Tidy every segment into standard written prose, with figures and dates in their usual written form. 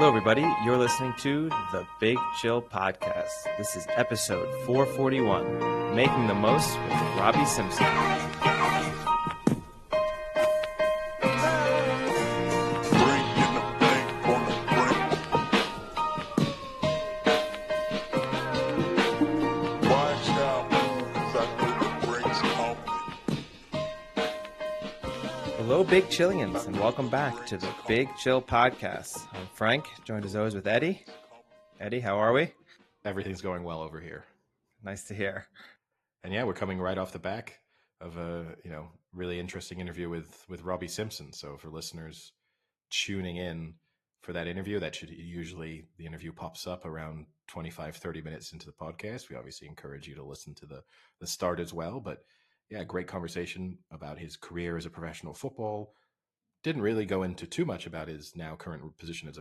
everybody. You're listening to the Big Chill Podcast. This is episode 441, Making the Most with Robbie Simpson. Hello, Big Chillians, and welcome back to the Big Chill Podcast. I'm Frank, joined as always with Eddie. Eddie, how are we? Everything's going well over here. Nice to hear. And yeah, we're coming right off the back of a really interesting interview with Robbie Simpson. So for listeners tuning in for that interview, that should usually the interview pops up around 25-30 minutes into the podcast. We obviously encourage you to listen to the start as well, but yeah, great conversation about his career as a professional football. Didn't really go into too much about his now current position as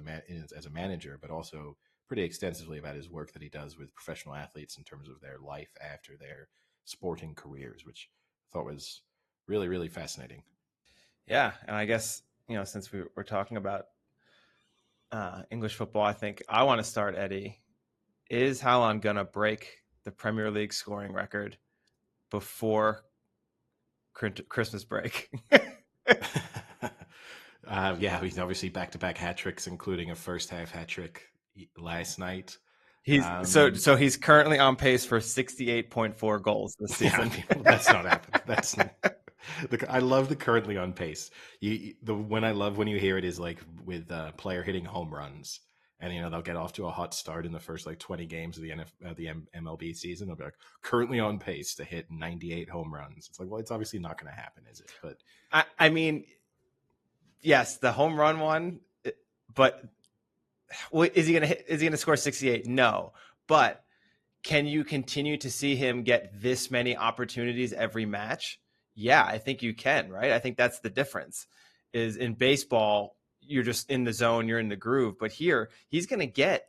a manager, but also pretty extensively about his work that he does with professional athletes in terms of their life after their sporting careers, which I thought was really, really fascinating. Yeah, and I guess, since we're talking about English football, I think I want to start, Eddie. Is Haaland going to break the Premier League scoring record before Christmas break? Yeah, he's obviously back-to-back hat tricks, including a first-half hat trick last night. He's so he's currently on pace for 68.4 goals this season. Yeah, that's not happening. I love the currently on pace. When I love when you hear it is like with player hitting home runs, and they'll get off to a hot start in the first 20 games of the MLB season. They'll be like currently on pace to hit 98 home runs. It's like, well, it's obviously not going to happen, is it? But I mean, yes, the home run one, but is he gonna score 68? No, but can you continue to see him get this many opportunities every match? Yeah, I think you can, right? I think that's the difference. Is in baseball, you're just in the zone, you're in the groove. But here, he's going to get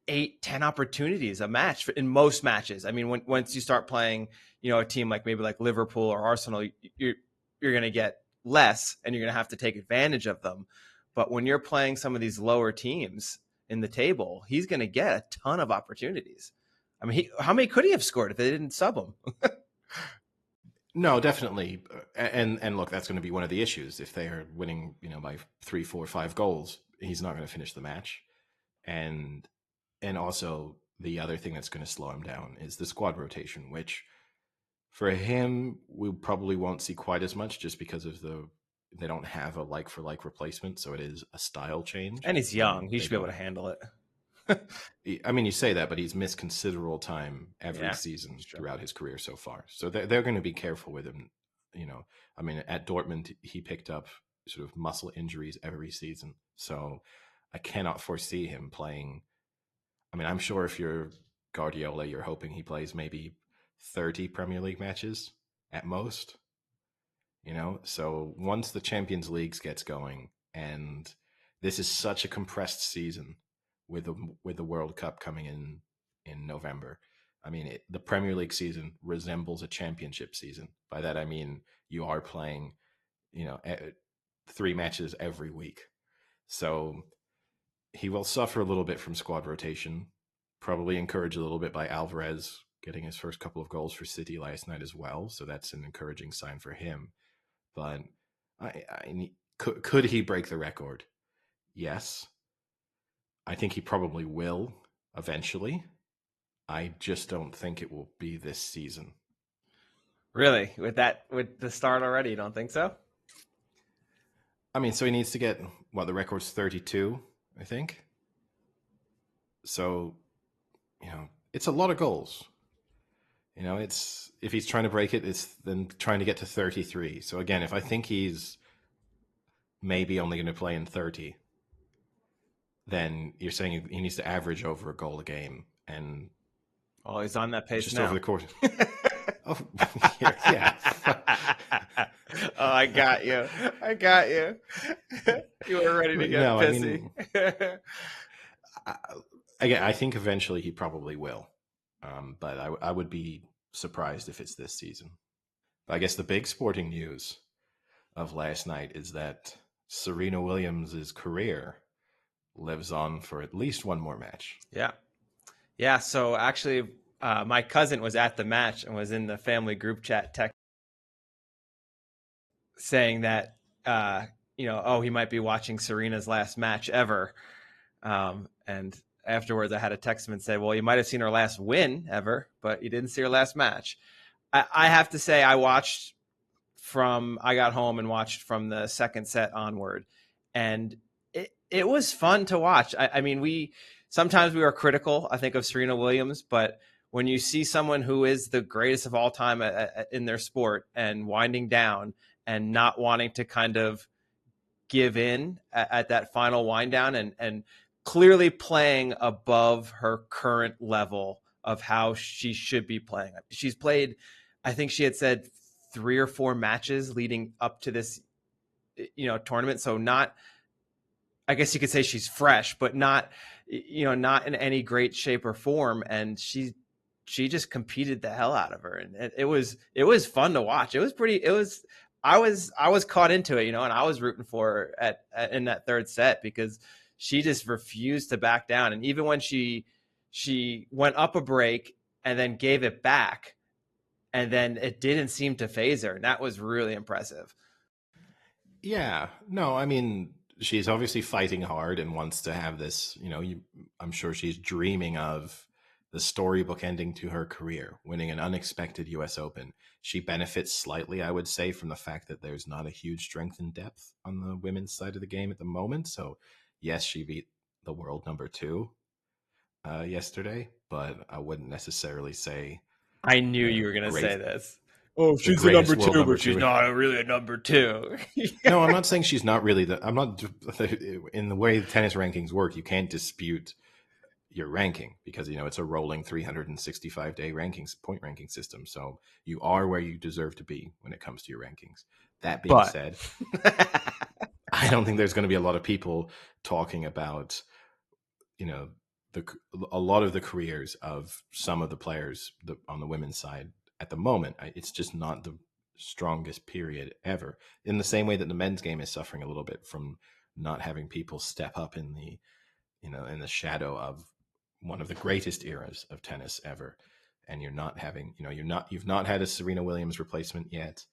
8-10 opportunities a match in most matches. I mean, once you start playing, a team maybe like Liverpool or Arsenal, you're going to get less, and you're going to have to take advantage of them. But when you're playing some of these lower teams in the table, he's going to get a ton of opportunities. I mean, how many could he have scored if they didn't sub him? No, definitely. And look, that's going to be one of the issues. If they are winning, by 3, 4, 5 goals, he's not going to finish the match. And also the other thing that's going to slow him down is the squad rotation, which for him, we probably won't see quite as much just because of they don't have a like-for-like replacement. So it is a style change. And he's young. He should be able to handle it. I mean, you say that, but he's missed considerable time every season throughout his career so far. So they're going to be careful with him. I mean, at Dortmund, he picked up sort of muscle injuries every season. So I cannot foresee him playing. I mean, I'm sure if you're Guardiola, you're hoping he plays maybe 30 Premier League matches at most. So once the Champions League gets going, and this is such a compressed season, with the World Cup coming in November. I mean, the Premier League season resembles a championship season. By that, I mean, you are playing, 3 matches every week. So he will suffer a little bit from squad rotation, probably encouraged a little bit by Alvarez getting his first couple of goals for City last night as well. So that's an encouraging sign for him. But could he break the record? Yes. I think he probably will eventually. I just don't think it will be this season. Really? With the start already, you don't think so? I mean, so he needs to get, the record's 32, I think. So, it's a lot of goals. It's, if he's trying to break it, it's then trying to get to 33. So again, if I think he's maybe only going to play in 30, then you're saying he needs to average over a goal a game. And he's on that pace just now. over the course. Yeah. Oh, I got you. You were ready to get pissy. Again, I think eventually he probably will. But I would be surprised if it's this season. But I guess the big sporting news of last night is that Serena Williams' career lives on for at least one more match. Yeah. Yeah. So actually, my cousin was at the match and was in the family group chat text saying that, oh, he might be watching Serena's last match ever. And afterwards, I had to text him and say, well, you might have seen her last win ever, but you didn't see her last match. I have to say, I got home and watched from the second set onward. And it was fun to watch. I mean, sometimes we are critical, I think, of Serena Williams, but when you see someone who is the greatest of all time in their sport and winding down and not wanting to kind of give in at that final wind down and clearly playing above her current level of how she should be playing. She's played, I think she had said 3 or 4 matches leading up to this, tournament. So not, I guess you could say she's fresh, but not in any great shape or form. And she just competed the hell out of her. And it was fun to watch. I was caught into it, and I was rooting for her in that third set because she just refused to back down. And even when she went up a break and then gave it back, and then it didn't seem to phase her. And that was really impressive. Yeah, no, I mean, she's obviously fighting hard and wants to have this, I'm sure she's dreaming of the storybook ending to her career, winning an unexpected US Open. She benefits slightly, I would say, from the fact that there's not a huge strength and depth on the women's side of the game at the moment. So, yes, she beat the world number 2 yesterday, but I wouldn't necessarily say I knew you were going to say this. Oh, she's the number 2, but she's not really a number 2. No, I'm not saying she's not really I'm not, in the way the tennis rankings work, you can't dispute your ranking because, it's a rolling 365-day point ranking system. So you are where you deserve to be when it comes to your rankings. That being said, I don't think there's going to be a lot of people talking about, a lot of the careers of some of the players on the women's side at the moment. It's just not the strongest period ever, in the same way that the men's game is suffering a little bit from not having people step up in the in the shadow of one of the greatest eras of tennis ever. And you're not having, you've not had a Serena Williams replacement yet,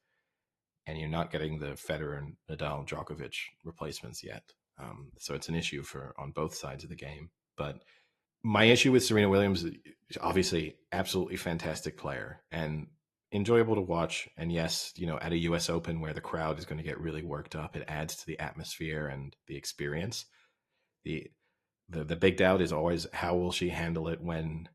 and you're not getting the Federer and Nadal Djokovic replacements yet. So it's an issue on both sides of the game. But my issue with Serena Williams is obviously absolutely fantastic player and enjoyable to watch. And yes, at a US Open where the crowd is going to get really worked up, it adds to the atmosphere and the experience. The big doubt is always, how will she handle it when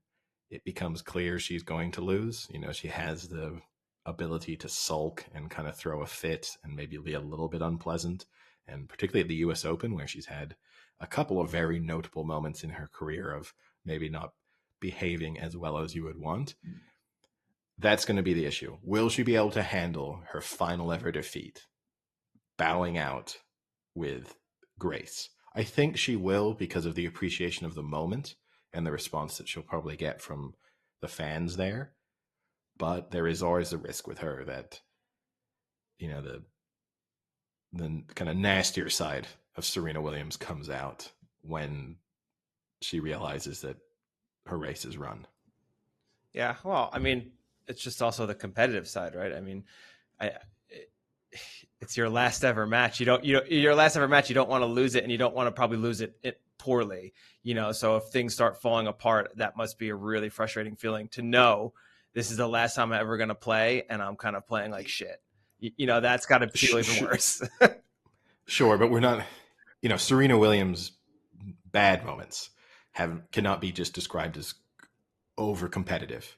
it becomes clear she's going to lose? She has the ability to sulk and kind of throw a fit and maybe be a little bit unpleasant. And particularly at the US Open, where she's had a couple of very notable moments in her career of maybe not behaving as well as you would want. That's going to be the issue. Will she be able to handle her final ever defeat, bowing out with grace? I think she will, because of the appreciation of the moment and the response that she'll probably get from the fans there. But there is always the risk with her that, the kind of nastier side of Serena Williams comes out when she realizes that her race is run. Yeah, well, I mean, it's just also the competitive side, right? I mean, it's your last ever match. Your last ever match. You don't want to lose it, and you don't want to probably lose it poorly. So if things start falling apart, that must be a really frustrating feeling to know this is the last time I'm ever going to play, and I'm kind of playing like shit. That's got to feel even worse. Sure, but we're not. Serena Williams' bad moments cannot be just described as over competitive.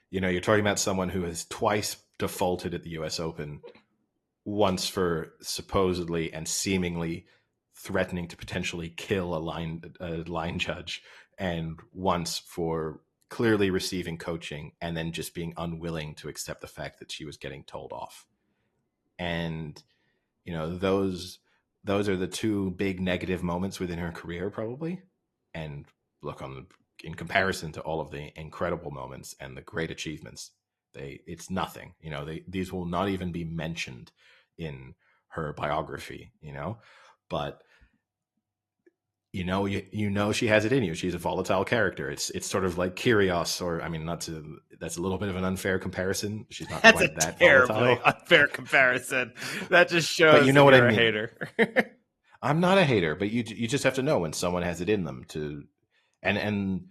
You're talking about someone who has twice defaulted at the US Open, once for supposedly and seemingly threatening to potentially kill a line judge, and once for clearly receiving coaching and then just being unwilling to accept the fact that she was getting told off. And those are the 2 big negative moments within her career, probably. And look, in comparison to all of the incredible moments and the great achievements, it's nothing. These will not even be mentioned in her biography. But you know she has it in you. She's a volatile character. It's sort of like Kyrgios, or I mean, that's a little bit of an unfair comparison. She's not That's a quite that terribly volatile. unfair comparison. That just But shows you know that what I you're a mean. hater. I'm not a hater, but you just have to know when someone has it in them to, and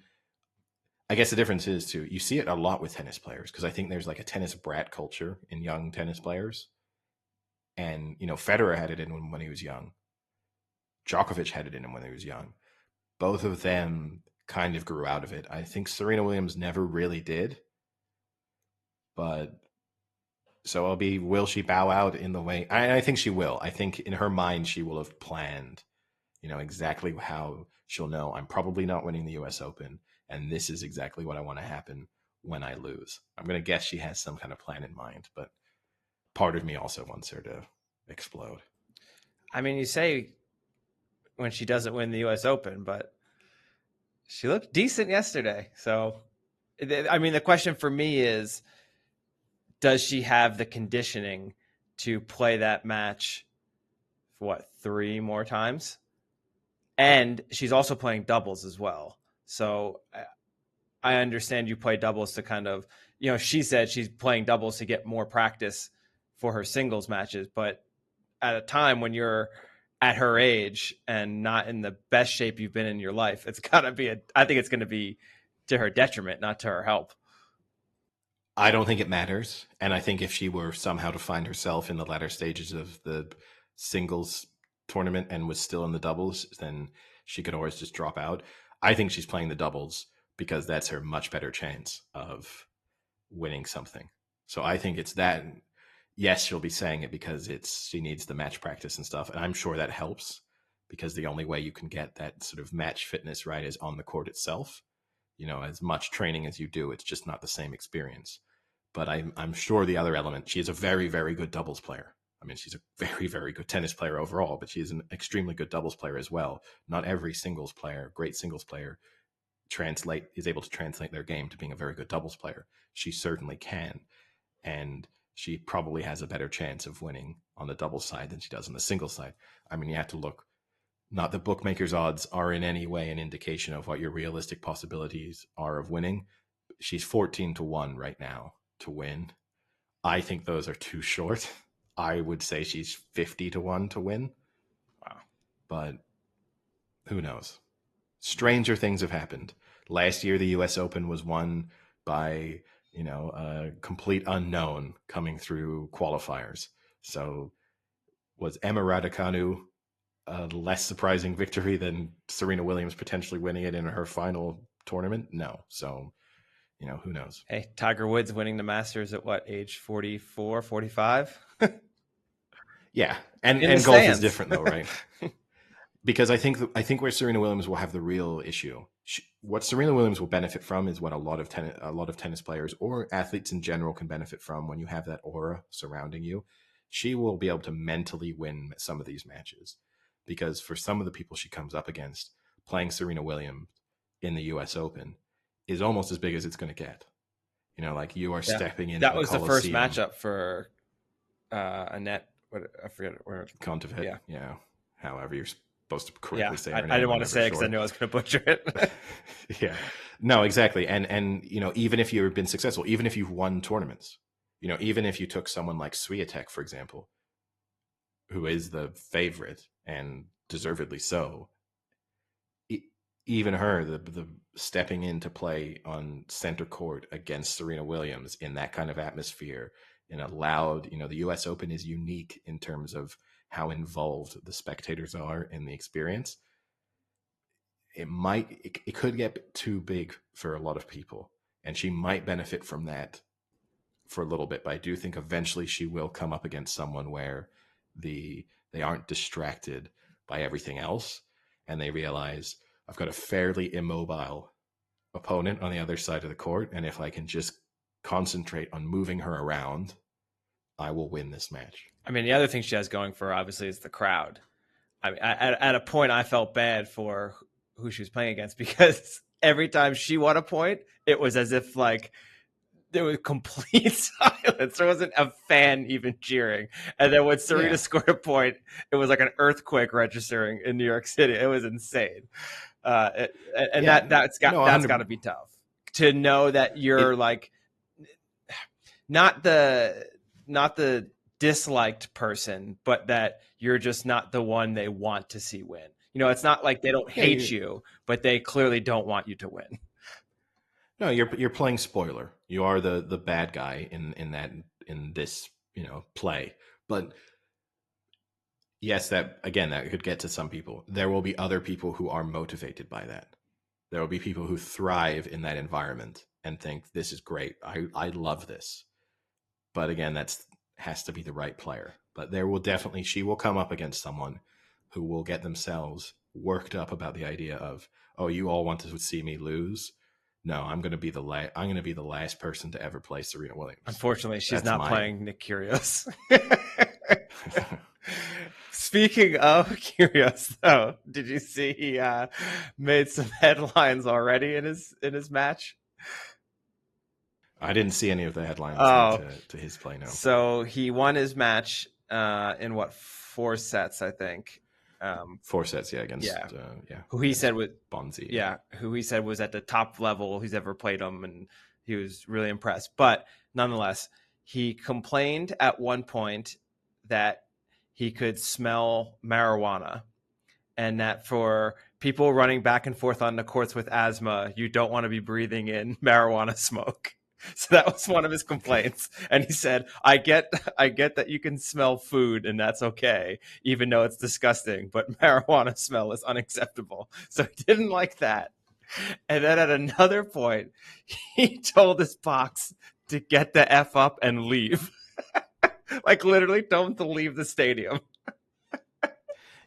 I guess the difference is too, you see it a lot with tennis players, because I think there's like a tennis brat culture in young tennis players. And, Federer had it in him when he was young. Djokovic had it in him when he was young. Both of them kind of grew out of it. I think Serena Williams never really did. But so will she bow out in the way? I think she will. I think in her mind, she will have planned, exactly how she'll know I'm probably not winning the US Open. And this is exactly what I want to happen when I lose. I'm going to guess she has some kind of plan in mind, but part of me also wants her to explode. I mean, you say when she doesn't win the US Open, but she looked decent yesterday. So, I mean, the question for me is, does she have the conditioning to play that match for 3 more times? And she's also playing doubles as well. So I understand you play doubles to kind of, she said she's playing doubles to get more practice for her singles matches. But at a time when you're at her age and not in the best shape you've been in your life, it's got to be I think it's going to be to her detriment, not to her help. I don't think it matters. And I think if she were somehow to find herself in the latter stages of the singles tournament and was still in the doubles, then she could always just drop out. I think she's playing the doubles because that's her much better chance of winning something. So I think it's that. Yes, she'll be saying it because she needs the match practice and stuff. And I'm sure that helps, because the only way you can get that sort of match fitness right is on the court itself. As much training as you do, it's just not the same experience. But I'm sure the other element, she is a very, very good doubles player. I mean, she's a very, very good tennis player overall, but she's an extremely good doubles player as well. Not every great singles player, is able to translate their game to being a very good doubles player. She certainly can. And she probably has a better chance of winning on the doubles side than she does on the singles side. I mean, you have to look, not that bookmakers' odds are in any way an indication of what your realistic possibilities are of winning. She's 14-1 right now to win. I think those are too short. I would say she's 50-1 to win. Wow. But who knows? Stranger things have happened. Last year, the US Open was won by, a complete unknown coming through qualifiers. So was Emma Raducanu a less surprising victory than Serena Williams potentially winning it in her final tournament? No. So, who knows? Hey, Tiger Woods winning the Masters at what age? 44, 45? Yeah. And golf stands. is different though, right? Because I think where Serena Williams will have the real issue, what Serena Williams will benefit from is what a lot of tennis players or athletes in general can benefit from when you have that aura surrounding you. She will be able to mentally win some of these matches, because for some of the people she comes up against, playing Serena Williams in the US Open is almost as big as it's going to get. Like you are stepping into that was the the first Coliseum. matchup for Annette. I forget where. Kontaveit. Yeah. However you're supposed to correctly say her name. I didn't want to say it because I knew I was going to butcher it. Yeah. No, exactly. And even if you've been successful, even if you've won tournaments, even if you took someone like Swiatek, for example, who is the favorite and deservedly so, even her, the stepping into play on center court against Serena Williams in that kind of atmosphere, in a loud, the US Open is unique in terms of how involved the spectators are in the experience. It could get too big for a lot of people, and she might benefit from that for a little bit. But I do think eventually she will come up against someone where they aren't distracted by everything else, and they realize, I've got a fairly immobile opponent on the other side of the court, and if I can just concentrate on moving her around, I will win this match. I mean, the other thing she has going for her, obviously, is the crowd. I mean, at a point, I felt bad for who she was playing against, because every time she won a point, it was as if like there was complete silence. There wasn't a fan even cheering. And then when Serena scored a point, it was like an earthquake registering in New York City. It was insane. That's got to be tough to know that you're like not the disliked person, but that you're just not the one they want to see win. You know, it's not like they don't hate you, but they clearly don't want you to win. No, you're playing spoiler. You are the bad guy in this, you know, play. But yes, that could get to some people. There will be other people who are motivated by that. There will be people who thrive in that environment and think this is great. I love this. But again, that's has to be the right player. But she will come up against someone who will get themselves worked up about the idea of, oh, you all want to see me lose. No, I'm going to be the last person to ever play Serena Williams. Unfortunately, she's not playing Nick Kyrgios. Speaking of Kyrgios, though, did you see he made some headlines already in his match? I didn't see any of the headlines to his play. No. So he won his match in 4 sets, I think. 4 sets, against who he said was Bonzi. Who he said was at the top level he's ever played him, and he was really impressed. But nonetheless, he complained at one point that he could smell marijuana, and that for people running back and forth on the courts with asthma, you don't want to be breathing in marijuana smoke. So that was one of his complaints. And he said, I get that you can smell food and that's okay, even though it's disgusting, but marijuana smell is unacceptable. So he didn't like that. And then at another point, he told his box to get the F up and leave. Like literally told him to leave the stadium.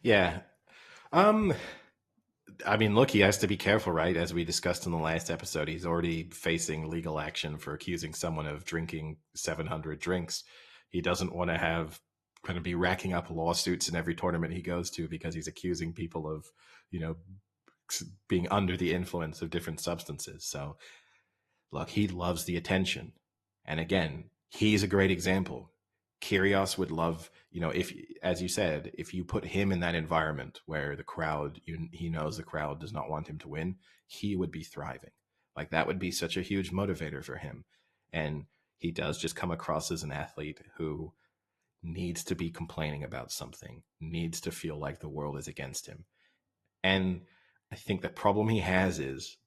Yeah. I mean, look, he has to be careful, right? As we discussed in the last episode, he's already facing legal action for accusing someone of drinking 700 drinks. He doesn't want to be racking up lawsuits in every tournament he goes to because he's accusing people of, you know, being under the influence of different substances. So, look, he loves the attention. And again, he's a great example. Kyrgios would love, you know, if, as you said, if you put him in that environment where the crowd, he knows the crowd does not want him to win, he would be thriving. Like that would be such a huge motivator for him. And he does just come across as an athlete who needs to be complaining about something, needs to feel like the world is against him. And I think the problem he has is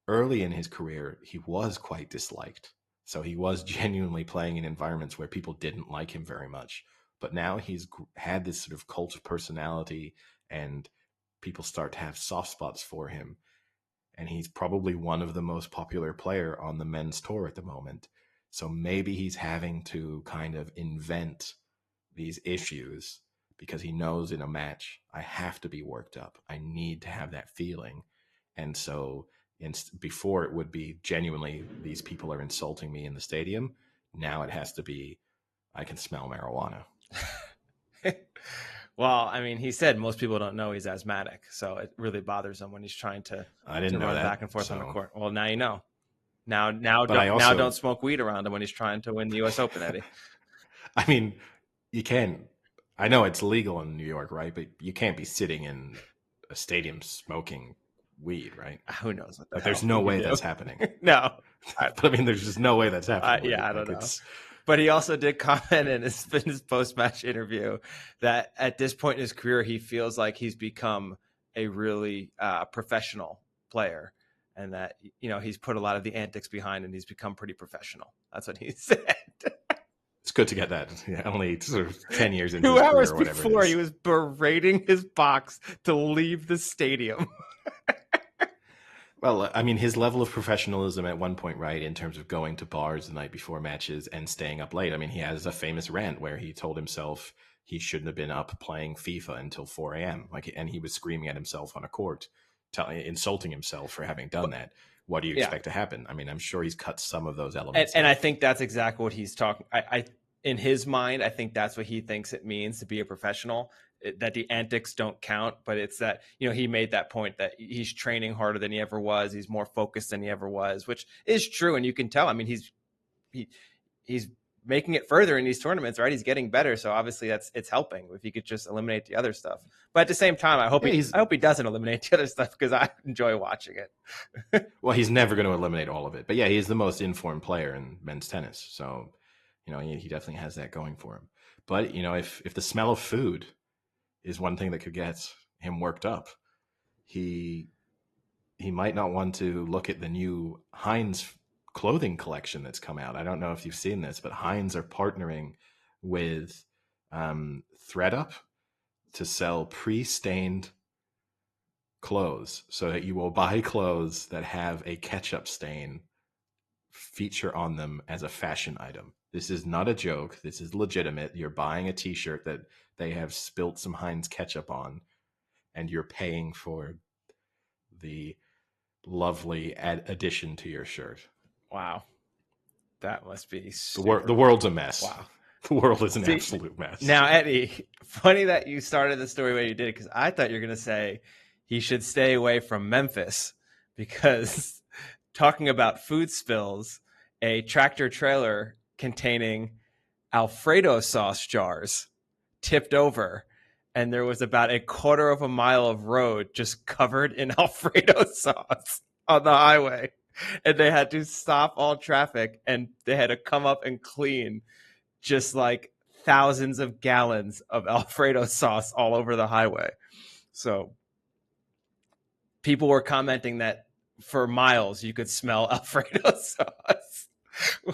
early in his career, he was quite disliked. So he was genuinely playing in environments where people didn't like him very much. But now he's had this sort of cult of personality and people start to have soft spots for him. And he's probably one of the most popular player on the men's tour at the moment. So maybe he's having to kind of invent these issues because he knows in a match, I have to be worked up. I need to have that feeling. And so before it would be genuinely, these people are insulting me in the stadium. Now it has to be, I can smell marijuana. Well, I mean, he said most people don't know he's asthmatic, so it really bothers him when he's trying to run back and forth on the court. Well, now you know. Now don't smoke weed around him when he's trying to win the U.S. Open, Eddie. I mean, you can. I know it's legal in New York, right? But you can't be sitting in a stadium smoking weed, right? Who knows? Like, there's no way that's happening. No. But I mean, there's just no way that's happening. I don't know. But he also did comment in his post-match interview that at this point in his career, he feels like he's become a really professional player, and that, you know, he's put a lot of the antics behind and he's become pretty professional. That's what he said. It's good to get that. Yeah, only sort of 10 years into 2 his hours career or whatever before, he was berating his box to leave the stadium. Well, I mean, his level of professionalism at one point, right, in terms of going to bars the night before matches and staying up late. I mean, he has a famous rant where he told himself he shouldn't have been up playing FIFA until 4 a.m. And he was screaming at himself on a court, insulting himself for having done that. What do you expect to happen? I mean, I'm sure he's cut some of those elements. And I think that's exactly what he's talking. I in his mind, I think that's what he thinks it means to be a professional. That the antics don't count, but it's that, you know, he made that point that he's training harder than he ever was. He's more focused than he ever was, which is true. And you can tell, I mean, he's making it further in these tournaments, right? He's getting better, so obviously it's helping if he could just eliminate the other stuff. But at the same time, I hope he doesn't eliminate the other stuff because I enjoy watching it. Well, he's never going to eliminate all of it, but yeah, he's the most informed player in men's tennis, so he definitely has that going for him. But if the smell of food is one thing that could get him worked up, he might not want to look at the new Heinz clothing collection that's come out. I don't know if you've seen this, but Heinz are partnering with ThreadUp to sell pre-stained clothes, so that you will buy clothes that have a ketchup stain feature on them as a fashion item. This is not a joke. This is legitimate. You're buying a t-shirt that they have spilt some Heinz ketchup on, and you're paying for the lovely addition to your shirt. Wow. That must be super... The world's a mess. Wow. The world is an absolute mess. Now, Eddie, funny that you started the story where you did, because I thought you were going to say he should stay away from Memphis, because talking about food spills, a tractor trailer containing Alfredo sauce jars tipped over, and there was about a quarter of a mile of road just covered in Alfredo sauce on the highway. And they had to stop all traffic, and they had to come up and clean just like thousands of gallons of Alfredo sauce all over the highway. So people were commenting that for miles you could smell Alfredo sauce,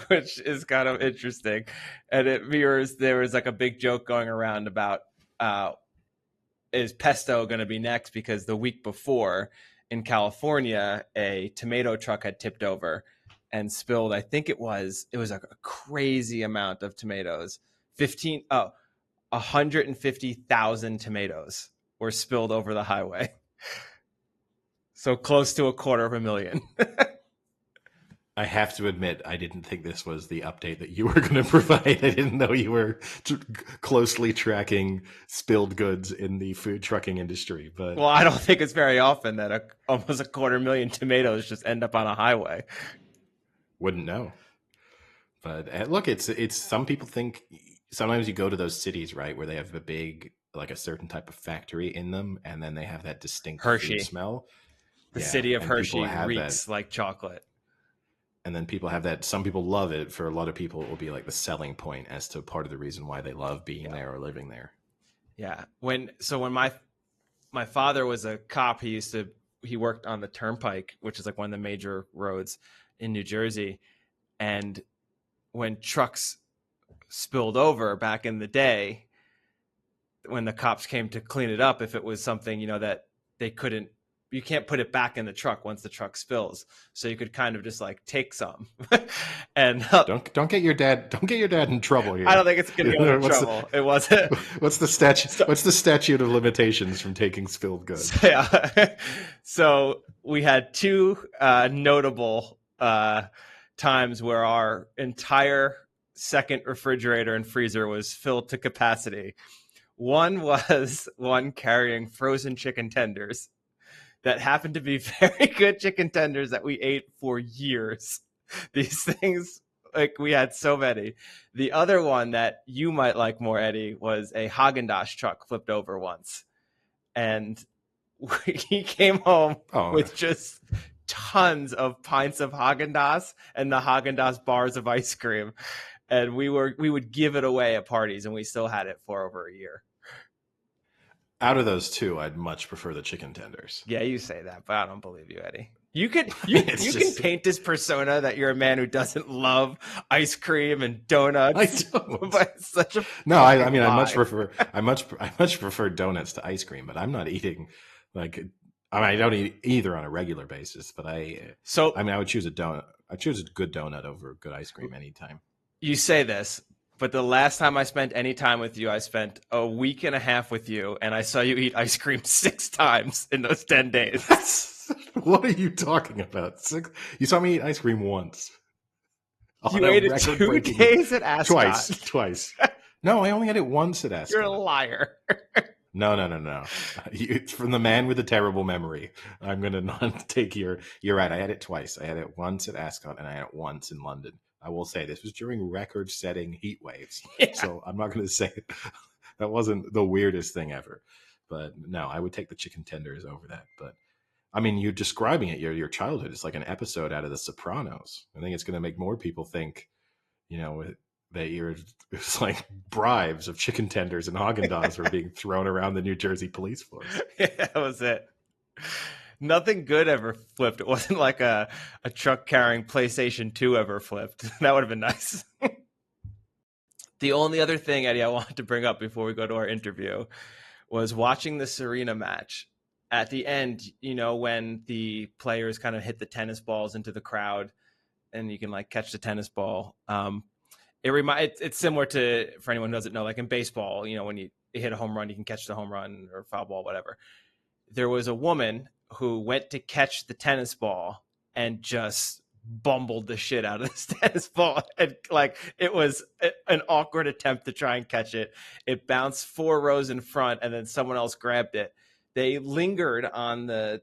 which is kind of interesting. And there was like a big joke going around about is pesto going to be next, because the week before in California, a tomato truck had tipped over and spilled, I think it was a crazy amount of tomatoes. 150,000 tomatoes were spilled over the highway. So close to 250,000. I have to admit, I didn't think this was the update that you were going to provide. I didn't know you were closely tracking spilled goods in the food trucking industry. But well, I don't think it's very often that almost 250,000 tomatoes just end up on a highway. Wouldn't know. But look, it's some people think sometimes you go to those cities, right, where they have a big, like a certain type of factory in them, and then they have that distinct food smell. The city of Hershey reeks like chocolate. And then people have that. Some people love it. For a lot of people, it will be like the selling point as to part of the reason why they love being there or living there. Yeah. When my father was a cop, he worked on the Turnpike, which is like one of the major roads in New Jersey. And when trucks spilled over back in the day, when the cops came to clean it up, if it was something, that they couldn't, you can't put it back in the truck once the truck spills. So you could kind of just like take some and don't get your dad in trouble here. I don't think it's going to go into trouble. It wasn't. What's the statute of limitations from taking spilled goods? So we had two notable times where our entire second refrigerator and freezer was filled to capacity. One was one carrying frozen chicken tenders that happened to be very good chicken tenders that we ate for years. These things, like, we had so many. The other one that you might like more, Eddie, was a Haaland-Dazs truck flipped over once. And he came home with just tons of pints of Haaland-Dazs and the Haaland-Dazs bars of ice cream. And we would give it away at parties, and we still had it for over a year. Out of those two, I'd much prefer the chicken tenders. Yeah, you say that, but I don't believe you, Eddie. You can paint this persona that you're a man who doesn't love ice cream and donuts. I don't. But it's such a I much prefer donuts to ice cream, but I'm not eating I don't eat either on a regular basis, but I would choose a donut. I choose a good donut over a good ice cream anytime. You say this, but the last time I spent any time with you, I spent a week and a half with you, and I saw you eat ice cream 6 times in those 10 days. What are you talking about? 6? You saw me eat ice cream once. You ate it 2 days at Ascot. Twice. No, I only had it once at Ascot. You're a liar. No. It's from the man with a terrible memory. I'm going to not take you're right. I had it twice. I had it once at Ascot, and I had it once in London. I will say this was during record-setting heat waves, Yeah. so I'm not going to say that wasn't the weirdest thing ever. But no, I would take the chicken tenders over that. But I mean, you're describing it. Your childhood is like an episode out of The Sopranos. I think it's going to make more people think, that it's like bribes of chicken tenders and Haagen-Dazs were being thrown around the New Jersey police force. Yeah, that was it. Nothing good ever flipped. It wasn't like a truck carrying PlayStation 2 ever flipped. That would have been nice. The only other thing, Eddie, I wanted to bring up before we go to our interview was watching the Serena match. At the end, when the players kind of hit the tennis balls into the crowd and you can like catch the tennis ball. It's similar to, for anyone who doesn't know, like in baseball, when you hit a home run, you can catch the home run or foul ball, whatever. There was a woman who went to catch the tennis ball and just bumbled the shit out of this tennis ball. And like, it was an awkward attempt to try and catch it. It bounced 4 rows in front and then someone else grabbed it. They lingered on the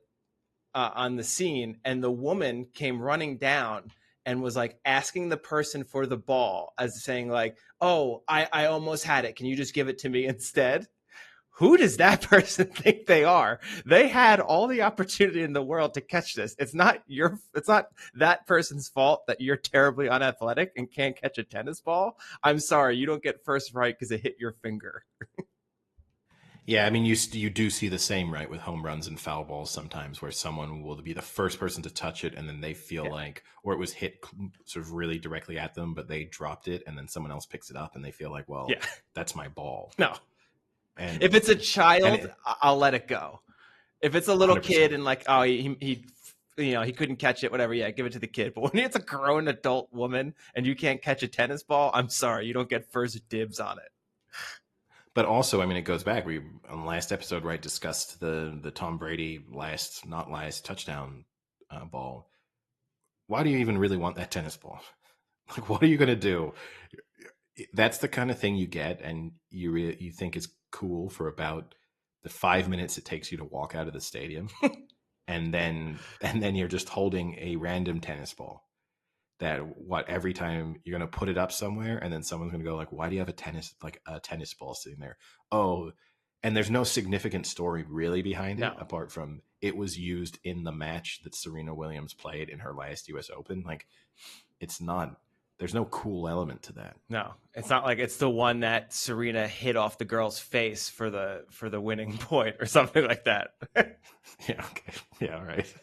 scene, and the woman came running down and was like asking the person for the ball, as saying like, oh, I almost had it. Can you just give it to me instead? Who does that person think they are? They had all the opportunity in the world to catch this. It's not that person's fault that you're terribly unathletic and can't catch a tennis ball. I'm sorry, you don't get first right because it hit your finger. Yeah, I mean, you do see the same, right, with home runs and foul balls sometimes, where someone will be the first person to touch it, and then they feel like, or it was hit sort of really directly at them, but they dropped it, and then someone else picks it up, and they feel like, well, that's my ball. No. And if it's a child, I'll let it go. If it's a little 100%. Kid and like, oh, he couldn't catch it, whatever, yeah, give it to the kid. But when it's a grown adult woman and you can't catch a tennis ball, I'm sorry, you don't get first dibs on it. But also, I mean, it goes back. We on the last episode, right, discussed the Tom Brady last touchdown ball. Why do you even really want that tennis ball? Like, what are you going to do? That's the kind of thing you get, and you think is cool for about the 5 minutes it takes you to walk out of the stadium, and then you're just holding a random tennis ball. That every time you're going to put it up somewhere, and then someone's going to go like, why do you have a tennis ball sitting there? Oh, and there's no significant story really behind it, apart from it was used in the match that Serena Williams played in her last US Open. Like, there's no cool element to that. No, it's not like it's the one that Serena hit off the girl's face for the winning point or something like that. Yeah. Okay. Yeah. Right.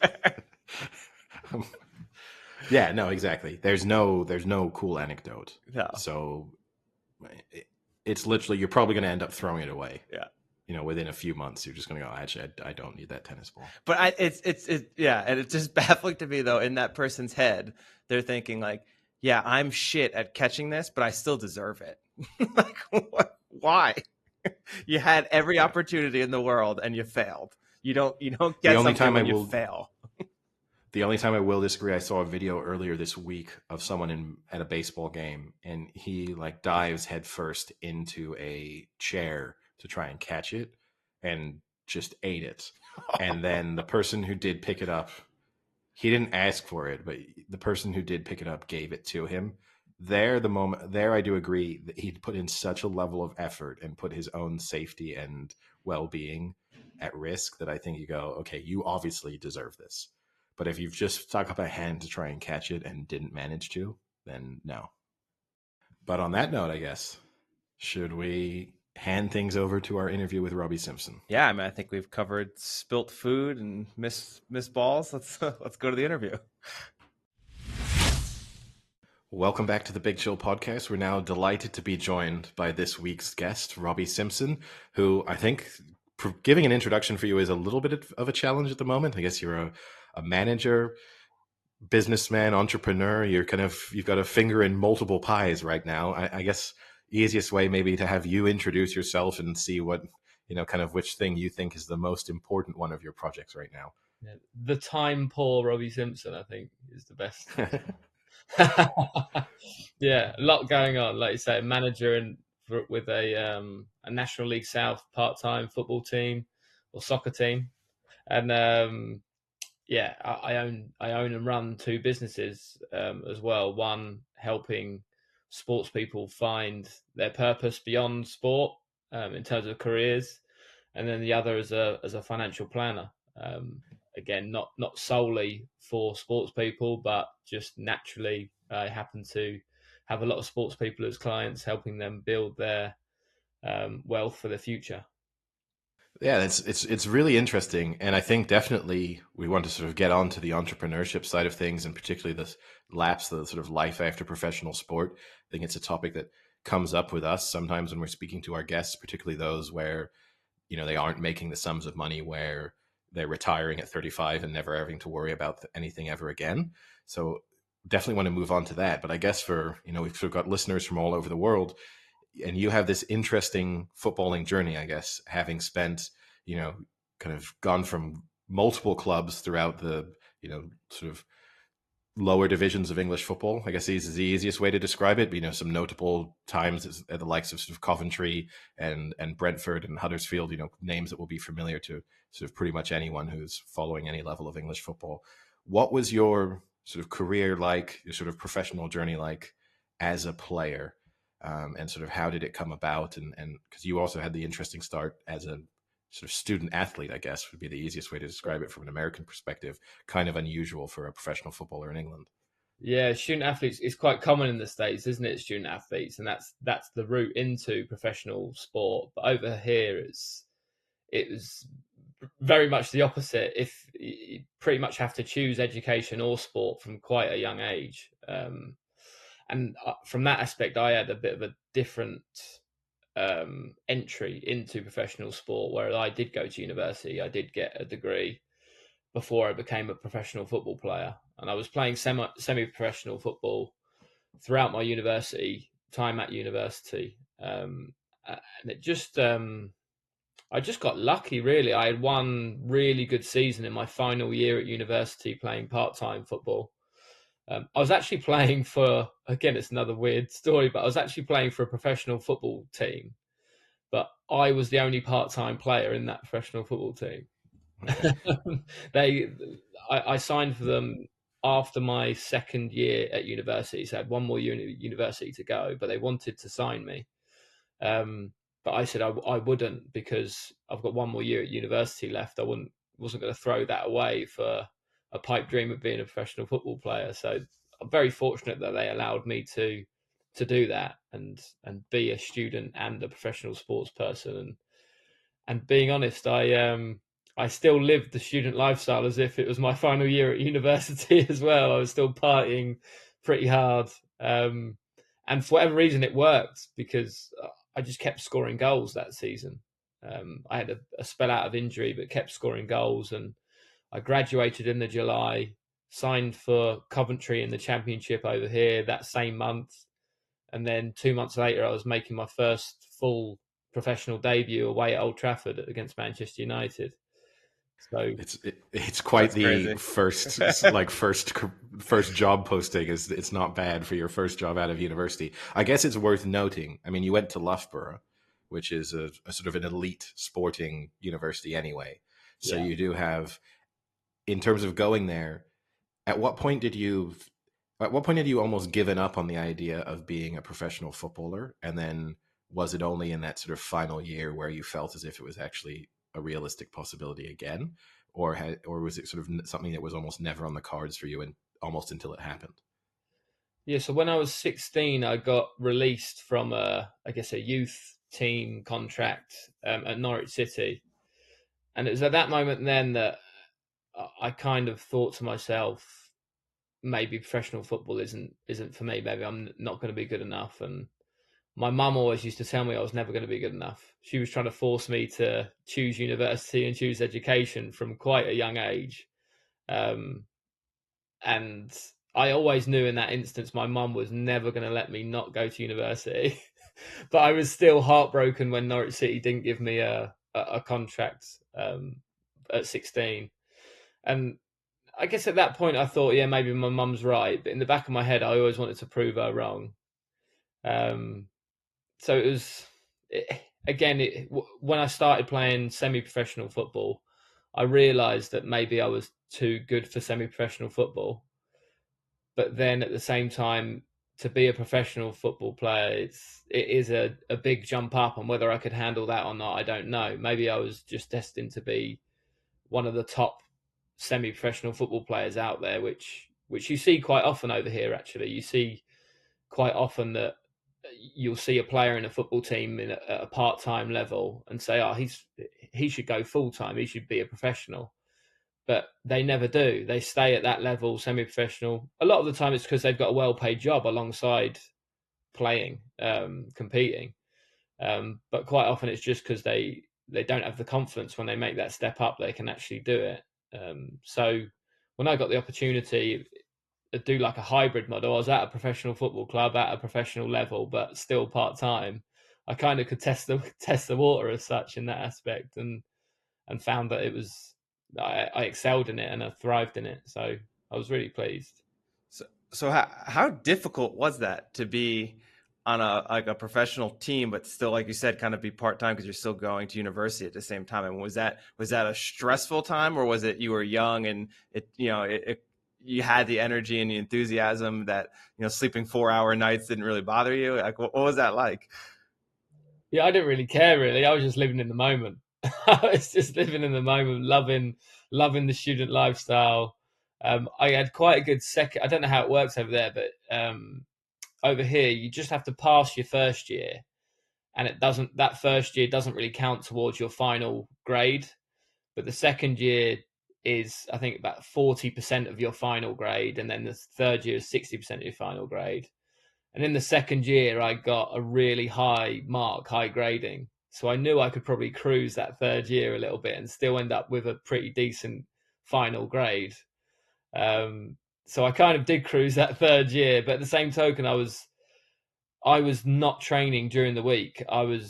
Yeah, no, exactly. There's no cool anecdote. No. So it's literally, you're probably going to end up throwing it away. Yeah. Within a few months, you're just going to go, actually, I don't need that tennis ball. But it's and it's just baffling to me though, in that person's head, they're thinking like, yeah, I'm shit at catching this, but I still deserve it. Like, what? Why? You had every opportunity in the world and you failed. You don't get something when you fail. The only time I will disagree, I saw a video earlier this week of someone at a baseball game, and he like dives headfirst into a chair to try and catch it and just ate it. And then the person who did pick it up, he didn't ask for it, but the person who did pick it up gave it to him. There I do agree that he'd put in such a level of effort and put his own safety and well-being at risk that I think you go, okay, you obviously deserve this. But if you've just stuck up a hand to try and catch it and didn't manage to, then no. But on that note, I guess, should we hand things over to our interview with Robbie Simpson? Yeah, I mean, I think we've covered spilt food and missed balls. Let's go to the interview. Welcome back to the Big Chill Podcast. We're now delighted to be joined by this week's guest, Robbie Simpson, who I think giving an introduction for you is a little bit of a challenge at the moment. I guess you're a manager, businessman, entrepreneur. You've got a finger in multiple pies right now. I guess the easiest way maybe to have you introduce yourself and see what, kind of which thing you think is the most important one of your projects right now. Yeah, the time poor Robbie Simpson, I think, is the best. Yeah, a lot going on. Like you say, manager with a National League South part-time football team or soccer team. And yeah, I own and run two businesses as well. One helping sports people find their purpose beyond sport in terms of careers, and then the other as a financial planner. Again, not solely for sports people, but just naturally, I happen to have a lot of sports people as clients, helping them build their wealth for the future. Yeah, it's really interesting, and I think definitely we want to sort of get on to the entrepreneurship side of things, and particularly the sort of life after professional sport. I think it's a topic that comes up with us sometimes when we're speaking to our guests, particularly those where they aren't making the sums of money where they're retiring at 35 and never having to worry about anything ever again. So definitely want to move on to that. But I guess we've sort of got listeners from all over the world, and you have this interesting footballing journey, I guess, having spent, kind of gone from multiple clubs throughout the, sort of lower divisions of English football. I guess is the easiest way to describe it. But, some notable times at the likes of sort of Coventry and Brentford and Huddersfield, names that will be familiar to sort of pretty much anyone who's following any level of English football. What was your sort of career like, your sort of professional journey like as a player? And sort of how did it come about? And because you also had the interesting start as a sort of student athlete, I guess would be the easiest way to describe it from an American perspective. Kind of unusual for a professional footballer in England. Yeah, student athletes is quite common in the States, isn't it? Student athletes, and that's the route into professional sport. But over here, it was very much the opposite. If you pretty much have to choose education or sport from quite a young age, and from that aspect, I had a bit of a different entry into professional sport, where I did go to university. I did get a degree before I became a professional football player, and I was playing semi-professional football throughout my university time at university, and it just I just got lucky, really. I had one really good season in my final year at university playing part-time football. I was actually playing for, again, it's another weird story, but I was actually playing for a professional football team, but I was the only part-time player in that professional football team. Okay. I signed for them after my second year at university, so I had one more year at university to go, but they wanted to sign me. But I said I wouldn't, because I've got one more year at university left. Wasn't going to throw that away for a pipe dream of being a professional football player. So I'm very fortunate that they allowed me to do that and be a student and a professional sports person. And being honest, I still lived the student lifestyle as if it was my final year at university as well. I was still partying pretty hard. And for whatever reason, it worked, because I just kept scoring goals that season. I had a spell out of injury, but kept scoring goals. And I graduated in the July, signed for Coventry in the Championship over here that same month. And then 2 months later, I was making my first full professional debut away at Old Trafford against Manchester United. So it's quite the crazy. first job posting. It's not bad for your first job out of university. I guess it's worth noting. I mean, you went to Loughborough, which is a sort of an elite sporting university anyway. So yeah. you do have, in terms of going there, at what point had you almost given up on the idea of being a professional footballer? And then was it only in that sort of final year where you felt as if it was actually a realistic possibility again? Or was it sort of something that was almost never on the cards for you, and almost until it happened? Yeah, so when I was 16, I got released from a youth team contract at Norwich City. And it was at that moment then that I kind of thought to myself, maybe professional football isn't for me. Maybe I'm not going to be good enough. And my mum always used to tell me I was never going to be good enough. She was trying to force me to choose university and choose education from quite a young age. And I always knew in that instance my mum was never going to let me not go to university. But I was still heartbroken when Norwich City didn't give me a contract at 16. And I guess at that point I thought, yeah, maybe my mum's right. But in the back of my head, I always wanted to prove her wrong. So it was, when I started playing semi-professional football, I realised that maybe I was too good for semi-professional football. But then at the same time, to be a professional football player, it is a big jump up, and whether I could handle that or not, I don't know. Maybe I was just destined to be one of the top semi-professional football players out there, which you see quite often over here. Actually, you see quite often that you'll see a player in a football team at a part-time level and say, "Oh, he should go full-time. He should be a professional." But they never do. They stay at that level, semi-professional. A lot of the time, it's because they've got a well-paid job alongside playing, competing. But quite often, it's just because they don't have the confidence when they make that step up, they can actually do it. So when I got the opportunity to do like a hybrid model, I was at a professional football club at a professional level, but still part-time. I kind of could test the water as such in that aspect, and found that it was I excelled in it and I thrived in it. So I was really pleased. So how difficult was that to be on a professional team, but still, like you said, kind of be part-time because you're still going to university at the same time? And was that a stressful time, or was it you were young and you had the energy and the enthusiasm that, sleeping 4-hour nights didn't really bother you? Like, what was that like? Yeah, I didn't really care, really. I was just living in the moment. I was just living in the moment, loving the student lifestyle. I had quite a good second. I don't know how it works over there, but over here, you just have to pass your first year, and that first year doesn't really count towards your final grade. But the second year is, I think, about 40% of your final grade, and then the third year is 60% of your final grade. And in the second year, I got a really high grading. So I knew I could probably cruise that third year a little bit and still end up with a pretty decent final grade. So I kind of did cruise that third year, but at the same token, I was not training during the week. The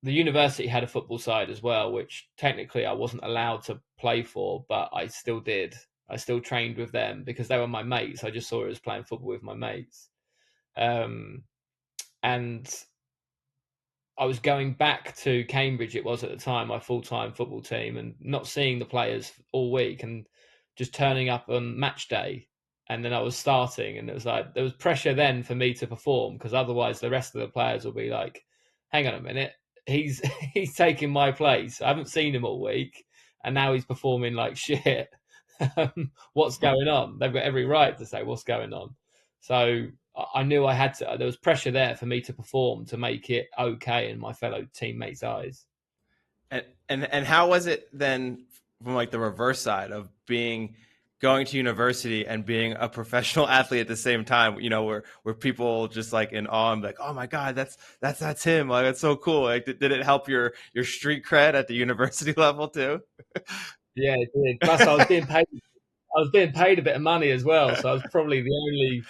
university had a football side as well, which technically I wasn't allowed to play for, but I still did. I still trained with them because they were my mates. I just saw it as playing football with my mates. And I was going back to Cambridge, it was at the time, my full-time football team, and not seeing the players all week and just turning up on match day. And then I was starting, and it was like, there was pressure then for me to perform, because otherwise the rest of the players will be like, hang on a minute, he's taking my place. I haven't seen him all week, and now he's performing like shit. What's going on? They've got every right to say what's going on. So I knew I had to. There was pressure there for me to perform to make it okay in my fellow teammates' eyes. And how was it then from like the reverse side of going to university and being a professional athlete at the same time? Where people just like in awe and like, oh my god, that's him. Like, that's so cool. Like, did it help your street cred at the university level too? Yeah, it did. Plus, I was being paid. I was being paid a bit of money as well, so I was probably the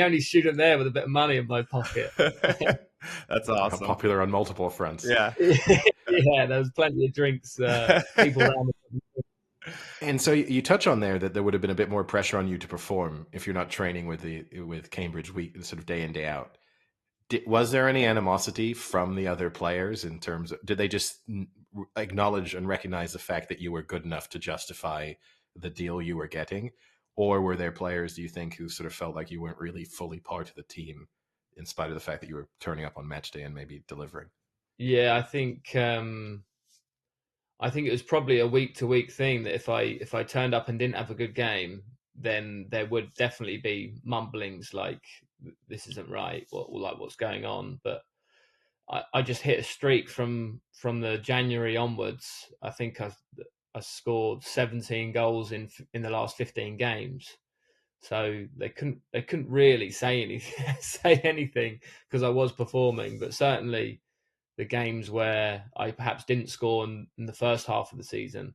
only student there with a bit of money in my pocket. That's awesome. Popular on multiple fronts. Yeah. Yeah, there was plenty of drinks, people around. And so you touch on there that there would have been a bit more pressure on you to perform if you're not training with Cambridge week, sort of day in, day out. Was there any animosity from the other players in terms of, did they just acknowledge and recognize the fact that you were good enough to justify the deal you were getting? Or were there players, do you think, who sort of felt like you weren't really fully part of the team in spite of the fact that you were turning up on match day and maybe delivering? Yeah, I think it was probably a week to week thing, that if I turned up and didn't have a good game, then there would definitely be mumblings like, this isn't right, what's going on. But I just hit a streak from the January onwards. I think I scored 17 goals in the last 15 games. So they couldn't really say anything because I was performing. But certainly the games where I perhaps didn't score in the first half of the season,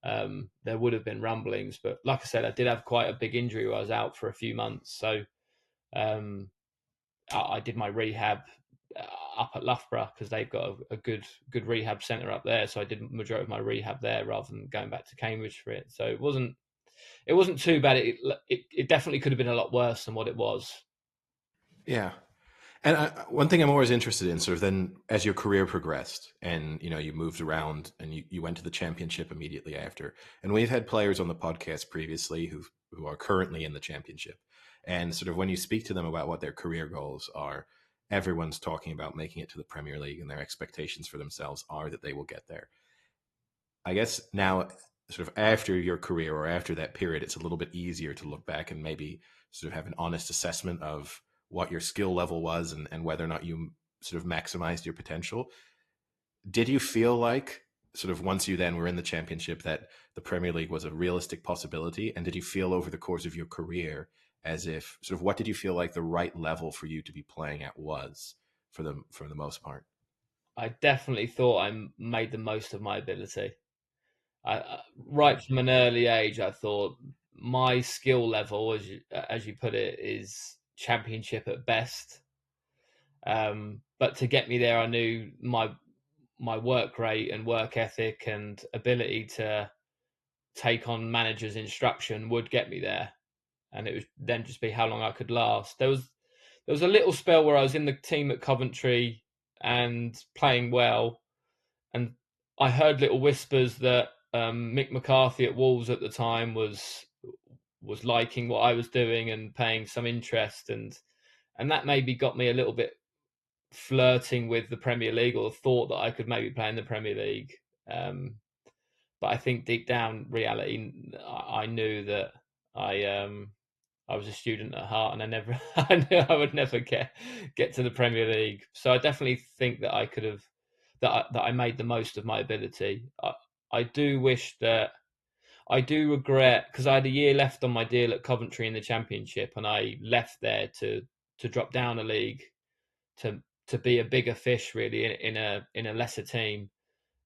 there would have been rumblings. But like I said, I did have quite a big injury where I was out for a few months. So I did my rehab up at Loughborough because they've got a good rehab centre up there. So I did the majority of my rehab there rather than going back to Cambridge for it. So it wasn't too bad. It definitely could have been a lot worse than what it was. Yeah. And one thing I'm always interested in, sort of then as your career progressed and, you moved around and you went to the championship immediately after. And we've had players on the podcast previously who are currently in the championship. And sort of when you speak to them about what their career goals are, everyone's talking about making it to the Premier League, and their expectations for themselves are that they will get there. I guess now, sort of after your career or after that period, it's a little bit easier to look back and maybe sort of have an honest assessment of what your skill level was and whether or not you sort of maximized your potential. Did you feel like sort of once you then were in the championship that the Premier League was a realistic possibility? And did you feel over the course of your career as if sort of what did you feel like the right level for you to be playing at was for the most part? I definitely thought I made the most of my ability. Right from an early age, I thought my skill level, as you put it, is championship at best. But to get me there, I knew my work rate and work ethic and ability to take on managers' instruction would get me there, and it would then just be how long I could last. There was a little spell where I was in the team at Coventry and playing well, and I heard little whispers that Mick McCarthy at Wolves at the time was liking what I was doing and paying some interest, and that maybe got me a little bit flirting with the Premier League, or the thought that I could maybe play in the Premier League. But I think deep down, reality, I knew that I was a student at heart, and I knew I would never get to the Premier League. So I definitely think that I could have that I made the most of my ability. I do wish that I do regret, because I had a year left on my deal at Coventry in the Championship, and I left there to drop down a league to be a bigger fish, really, in a lesser team.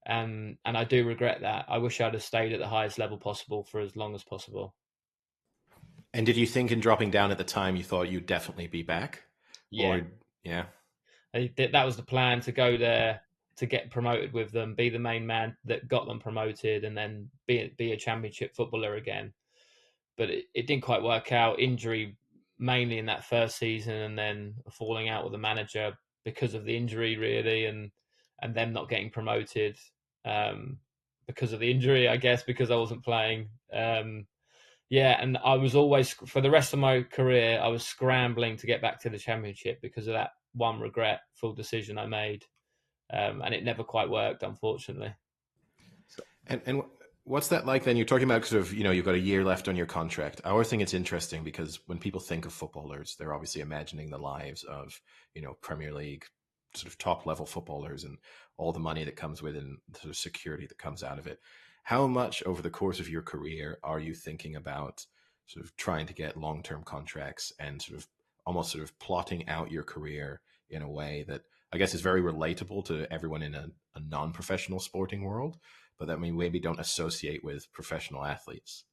And I do regret that. I wish I'd have stayed at the highest level possible for as long as possible. And did you think in dropping down at the time you thought you'd definitely be back? Yeah. Or yeah. That was the plan, to go there, to get promoted with them, be the main man that got them promoted, and then be a championship footballer again. But it didn't quite work out. Injury mainly in that first season, and then a falling out with the manager because of the injury, really, and them not getting promoted because of the injury, I guess, because I wasn't playing. Yeah, and I was always, for the rest of my career, I was scrambling to get back to the Championship because of that one regretful decision I made, and it never quite worked, unfortunately. And what's that like then? You're talking about sort of, you've got a year left on your contract. I always think it's interesting because when people think of footballers, they're obviously imagining the lives of, Premier League sort of top level footballers and all the money that comes with it and the sort of security that comes out of it. How much over the course of your career are you thinking about sort of trying to get long-term contracts and sort of almost sort of plotting out your career in a way that I guess is very relatable to everyone in a non-professional sporting world, but that we maybe don't associate with professional athletes?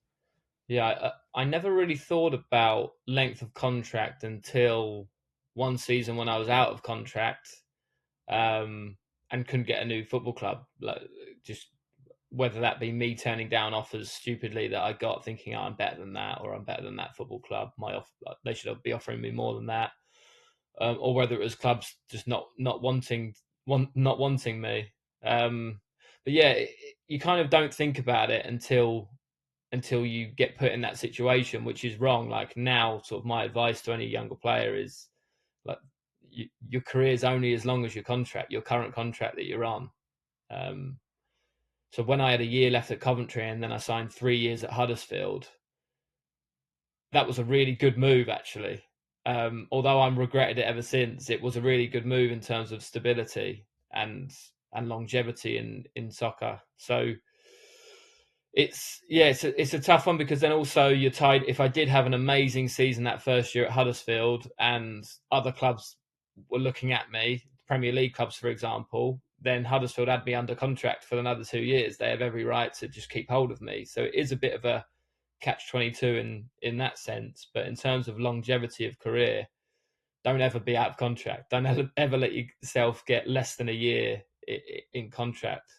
Yeah, I never really thought about length of contract until one season when I was out of contract, and couldn't get a new football club. Like, just whether that be me turning down offers stupidly that I got, thinking, oh, I'm better than that, or I'm better than that football club. They should be offering me more than that, or whether it was clubs just not wanting me. But yeah, you kind of don't think about it until you get put in that situation, which is wrong. Like now, sort of my advice to any younger player is like, your career is only as long as your current contract that you're on. So when I had a year left at Coventry and then I signed 3 years at Huddersfield, that was a really good move, actually. Although I'm regretted it ever since, it was a really good move in terms of stability and longevity in soccer. So it's a tough one, because then also you're tied. If I did have an amazing season that first year at Huddersfield and other clubs were looking at me, Premier League clubs, for example, then Huddersfield had me under contract for another 2 years. They have every right to just keep hold of me. So it is a bit of a catch-22 in that sense. But in terms of longevity of career, don't ever be out of contract. Don't ever let yourself get less than a year in contract.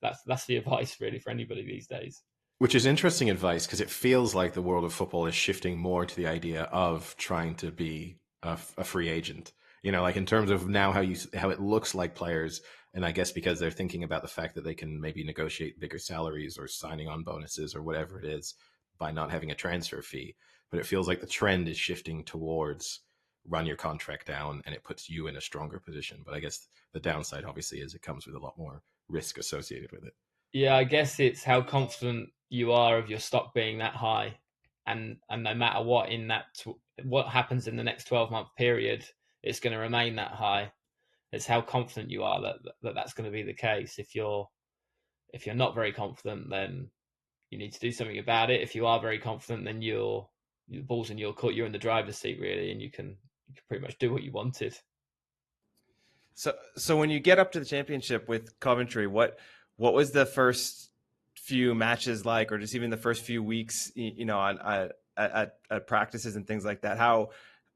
That's the advice really for anybody these days. Which is interesting advice, because it feels like the world of football is shifting more to the idea of trying to be a free agent. Like in terms of now how it looks like players, and I guess because they're thinking about the fact that they can maybe negotiate bigger salaries or signing on bonuses or whatever it is by not having a transfer fee. But it feels like the trend is shifting towards run your contract down, and it puts you in a stronger position. But I guess the downside obviously is it comes with a lot more risk associated with it. Yeah, I guess it's how confident you are of your stock being that high, and no matter what what happens in the next 12-month period, it's going to remain that high. It's how confident you are that's going to be the case. If you're not very confident, then you need to do something about it. If you are very confident, then the ball's in your court. You're in the driver's seat really, and you can pretty much do what you wanted. So when you get up to the championship with Coventry, what was the first few matches like, or just even the first few weeks, at practices and things like that? How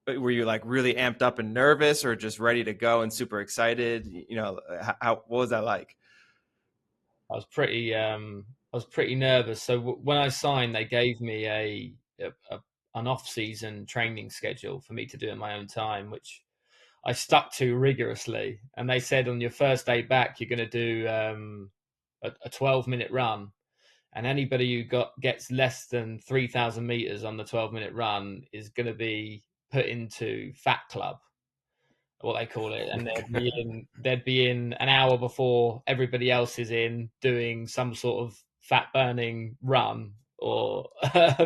were you, like, really amped up and nervous, or just ready to go and super excited? What was that like? I was pretty nervous. So when I signed, they gave me an off-season training schedule for me to do in my own time, which I stuck to rigorously. And they said on your first day back, you're going to do a 12-minute run, and anybody who gets less than 3,000 meters on the 12-minute run is going to be put into Fat Club, what they call it, and they'd be in an hour before everybody else is in, doing some sort of fat burning run. Or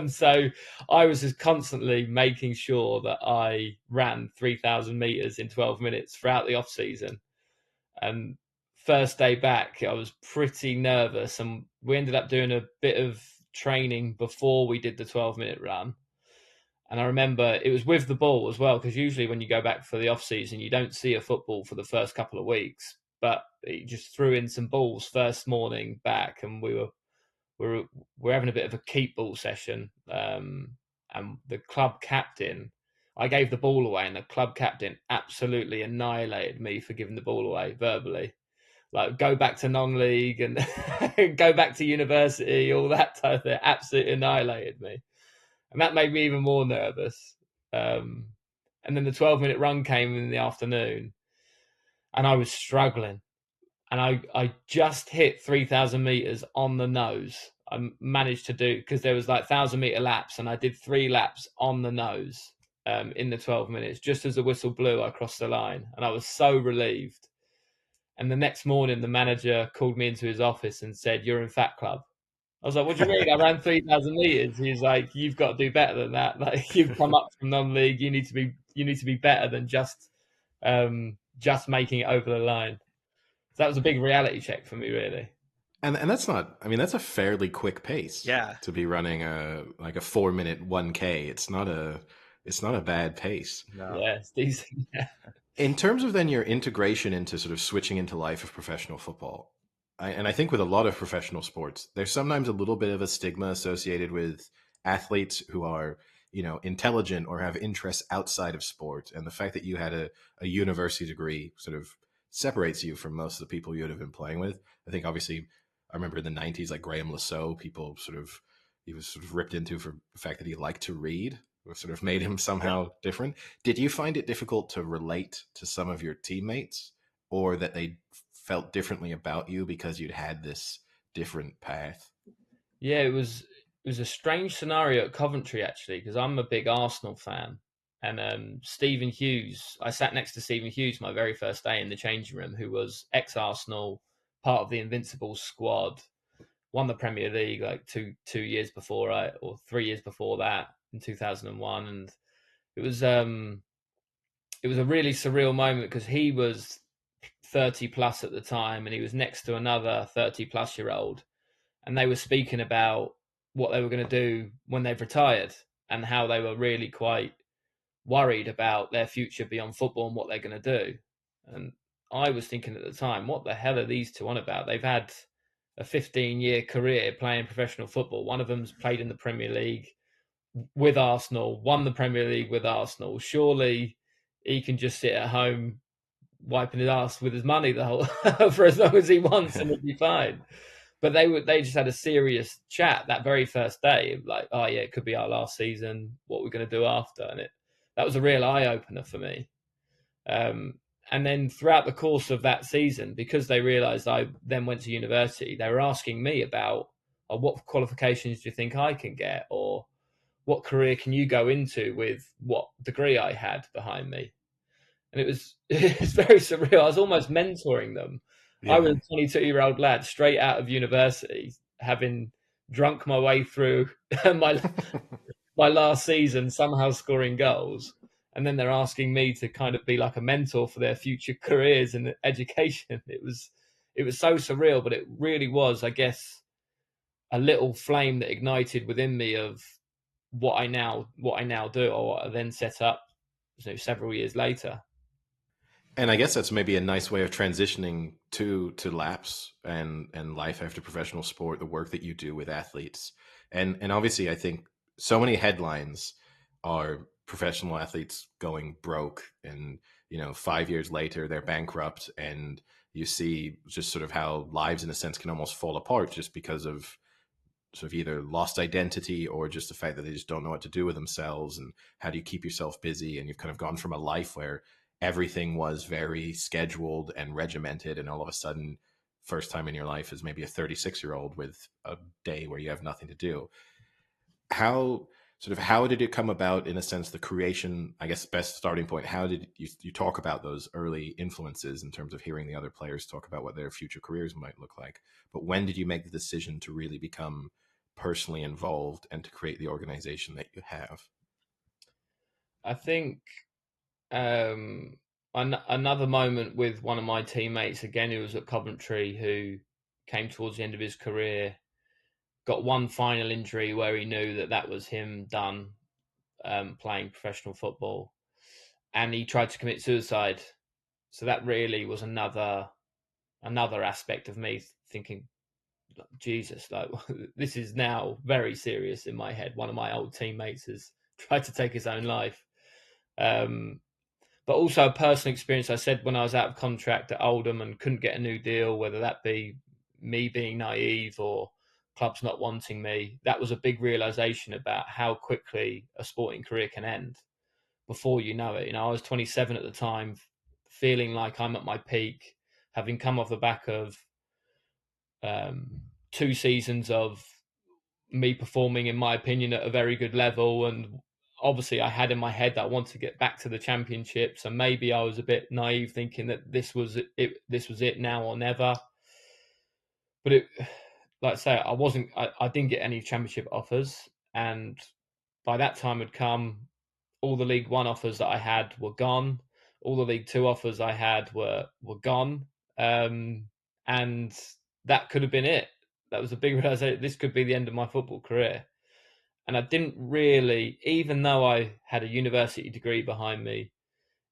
so I was just constantly making sure that I ran 3,000 meters in 12 minutes throughout the off season. And first day back, I was pretty nervous, and we ended up doing a bit of training before we did the 12-minute run. And I remember it was with the ball as well, because usually when you go back for the off season, you don't see a football for the first couple of weeks. But he just threw in some balls first morning back, and we were having a bit of a keep ball session. And the club captain, I gave the ball away, and the club captain absolutely annihilated me for giving the ball away verbally. Like, go back to non-league and go back to university, all that type of thing. Absolutely annihilated me. And that made me even more nervous. And then the 12-minute run came in the afternoon, and I was struggling. And I just hit 3,000 meters on the nose. I managed to do, because there was like 1,000-meter laps, and I did 3 laps on the nose in the 12 minutes. Just as the whistle blew, I crossed the line, and I was so relieved. And the next morning, the manager called me into his office and said, "You're in Fat Club." I was like, "What do you mean? I ran 3,000 meters." He's like, "You've got to do better than that. Like, you've come up from non-league. You need to be better than just making it over the line." So that was a big reality check for me, really. And that's not, I mean, that's a fairly quick pace. Yeah. To be running a 4-minute 1K. It's not a bad pace. No. Yeah, it's decent. Yeah. In terms of then your integration into sort of switching into life of professional football, I think with a lot of professional sports, there's sometimes a little bit of a stigma associated with athletes who are, intelligent or have interests outside of sport. And the fact that you had a university degree sort of separates you from most of the people you would have been playing with. I think obviously, I remember in the 90s, like Graham Lasso, he was sort of ripped into for the fact that he liked to read, or sort of made him somehow different. Did you find it difficult to relate to some of your teammates, or that they felt differently about you because you'd had this different path? Yeah, it was a strange scenario at Coventry, actually, because I'm a big Arsenal fan. And Stephen Hughes, I sat next to Stephen Hughes my very first day in the changing room, who was ex-Arsenal, part of the Invincibles squad, won the Premier League like two years before, or 3 years before that, in 2001. And it was a really surreal moment, because he was 30 plus at the time, and he was next to another 30 plus year old, and they were speaking about what they were going to do when they've retired, and how they were really quite worried about their future beyond football and what they're going to do. And I was thinking at the time, what the hell are these two on about? They've had a 15-year career playing professional football. One of them's played in the Premier League with Arsenal, won the Premier League with Arsenal. Surely he can just sit at home wiping his ass with his money the whole for as long as he wants, and it'll be fine. But they just had a serious chat that very first day, like, "Oh yeah, it could be our last season. What we're going to do after?" And that was a real eye opener for me. And then throughout the course of that season, because they realised I then went to university, they were asking me about, what qualifications do you think I can get, or what career can you go into with what degree I had behind me? And it was very surreal. I was almost mentoring them. Yeah. I was a 22-year-old lad straight out of university, having drunk my way through my last season, somehow scoring goals. And then they're asking me to kind of be like a mentor for their future careers in education. It was so surreal, but it really was, I guess, a little flame that ignited within me of what I now do, or what I then set up, several years later. And I guess that's maybe a nice way of transitioning to laps and life after professional sport, the work that you do with athletes. And obviously I think so many headlines are professional athletes going broke, and 5 years later they're bankrupt, and you see just sort of how lives in a sense can almost fall apart just because of sort of either lost identity or just the fact that they just don't know what to do with themselves. And how do you keep yourself busy? And you've kind of gone from a life where everything was very scheduled and regimented, and all of a sudden, first time in your life is maybe a 36-year-old with a day where you have nothing to do. How did it come about, in a sense, the creation, I guess, best starting point? How did you talk about those early influences in terms of hearing the other players talk about what their future careers might look like? But when did you make the decision to really become personally involved and to create the organization that you have? I think another moment with one of my teammates, again, who was at Coventry, who came towards the end of his career, got one final injury where he knew that was him done, playing professional football, and he tried to commit suicide. So that really was another aspect of me thinking, Jesus, like this is now very serious in my head. One of my old teammates has tried to take his own life. But also a personal experience. I said when I was out of contract at Oldham and couldn't get a new deal, whether that be me being naive or clubs not wanting me, that was a big realization about how quickly a sporting career can end before you know it. I was 27 at the time, feeling like I'm at my peak, having come off the back of 2 seasons of me performing, in my opinion, at a very good level. And obviously I had in my head that I wanted to get back to the championship. So maybe I was a bit naive thinking that this was it now or never. But it, like I say, I didn't get any championship offers. And by that time had come, all the League One offers that I had were gone. All the League Two offers I had were gone. And that could have been it. That was a big realization. This could be the end of my football career. And I didn't really, even though I had a university degree behind me,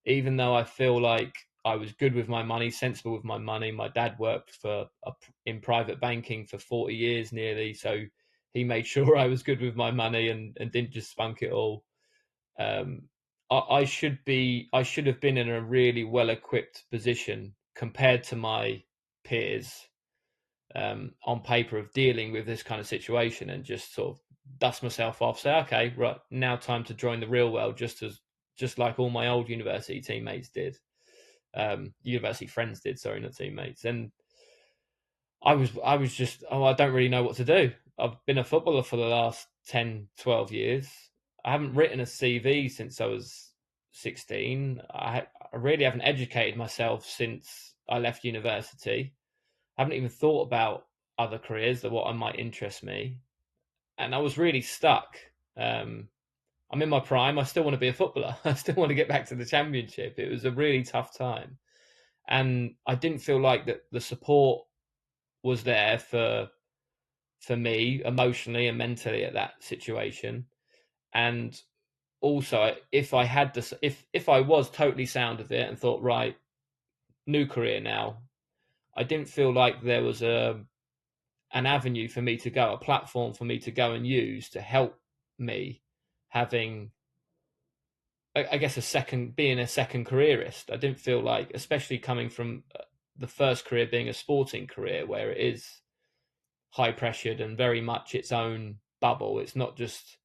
even though I feel like I was good with my money, sensible with my money. My dad worked in private banking for 40 years nearly. So he made sure I was good with my money and didn't just spunk it all. I should have been in a really well-equipped position compared to my peers on paper of dealing with this kind of situation, and just sort of dust myself off, say, okay, right, now time to join the real world, just like all my old university teammates did, university friends did, sorry, not teammates. And I was just, I don't really know what to do. I've been a footballer for the last 10, 12 years. I haven't written a CV since I was 16. I really haven't educated myself since I left university. I haven't even thought about other careers that what might interest me. And I was really stuck. I'm in my prime. I still want to be a footballer. I still want to get back to the championship. It was a really tough time. And I didn't feel like that the support was there for me emotionally and mentally at that situation. And also, if I had this, if I was totally sound of it and thought, right, new career now, I didn't feel like there was an avenue for me to go, a platform for me to go and use to help me having, I guess, being a second careerist. I didn't feel like, especially coming from the first career being a sporting career where it is high pressured and very much its own bubble. It's not just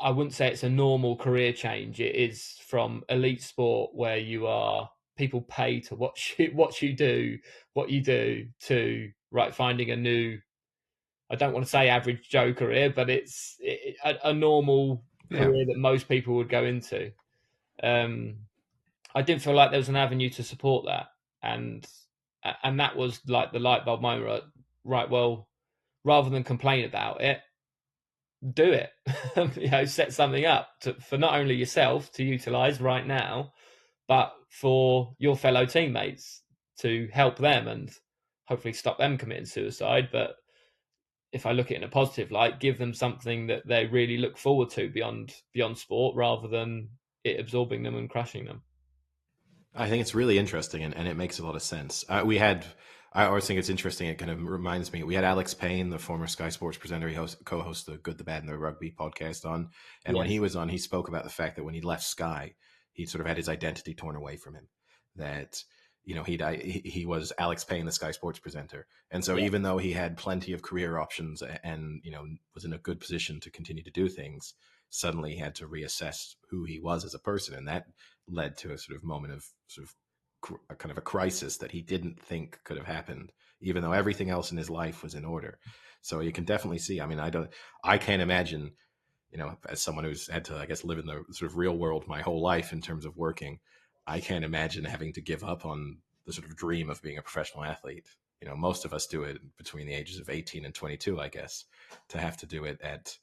I wouldn't say it's a normal career change. It is from elite sport where people pay to watch what you do, to finding a new, I don't want to say average Joe career, but it's a normal career that most people would go into. I didn't feel like there was an avenue to support that, and that was like the light bulb moment. Right, well, rather than complain about it, do it. Set something up for not only yourself to utilize right now, but for your fellow teammates, to help them and hopefully stop them committing suicide. But if I look at it in a positive light, give them something that they really look forward to beyond sport, rather than it absorbing them and crushing them. I think it's really interesting, and it makes a lot of sense. I always think it's interesting. It kind of reminds me, we had Alex Payne, the former Sky Sports presenter. He co-hosts the Good, the Bad, and the Rugby podcast on. And when he was on, he spoke about the fact that when he left Sky, he sort of had his identity torn away from him. That, he was Alex Payne, the Sky Sports presenter. And so even though he had plenty of career options and, was in a good position to continue to do things, suddenly he had to reassess who he was as a person. And that led to a sort of moment of sort of a kind of a crisis that he didn't think could have happened, even though everything else in his life was in order. So you can definitely see, I can't imagine, as someone who's had to, I guess, live in the sort of real world my whole life in terms of working, I can't imagine having to give up on the sort of dream of being a professional athlete. Most of us do it between the ages of 18 and 22, I guess, to have to do it at,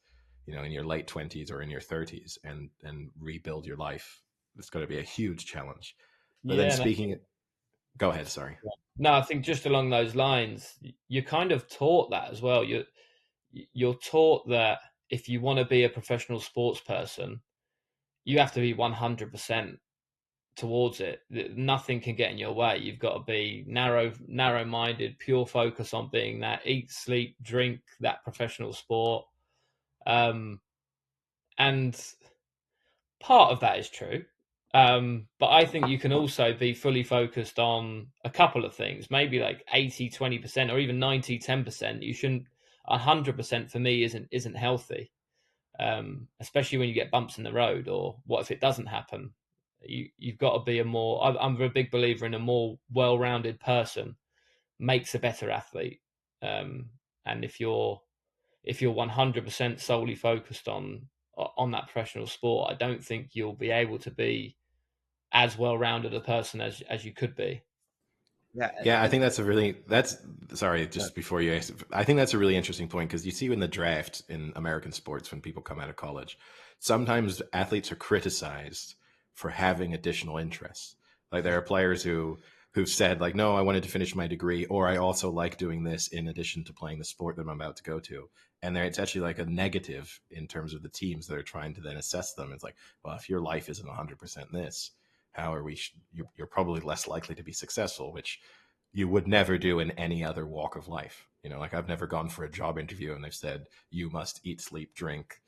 in your late 20s or in your 30s and rebuild your life. It's going to be a huge challenge. But then go ahead, sorry. No, I think just along those lines, you're kind of taught that as well. You're taught that if you want to be a professional sports person, you have to be 100% towards it. Nothing can get in your way. You've got to be narrow-minded, pure focus on being that, eat, sleep, drink that professional sport. And part of that is true. But I think you can also be fully focused on a couple of things, maybe like 80, 20%, or even 90, 10%. You shouldn't, 100% for me isn't healthy. Especially when you get bumps in the road, or what if it doesn't happen? You've got to be I'm a big believer in a more well-rounded person makes a better athlete. And if you're 100% solely focused on that professional sport, I don't think you'll be able to be as well-rounded a person as you could be. Yeah, I think sorry, just before you ask, I think that's a really interesting point, because you see in the draft in American sports, when people come out of college, sometimes athletes are criticized for having additional interests. Like there are players who've said like, no, I wanted to finish my degree, or I also like doing this in addition to playing the sport that I'm about to go to. And it's actually like a negative in terms of the teams that are trying to then assess them. It's like, well, if your life isn't 100% this, how are we? You're probably less likely to be successful, which you would never do in any other walk of life. Like I've never gone for a job interview and they've said you must eat, sleep, drink,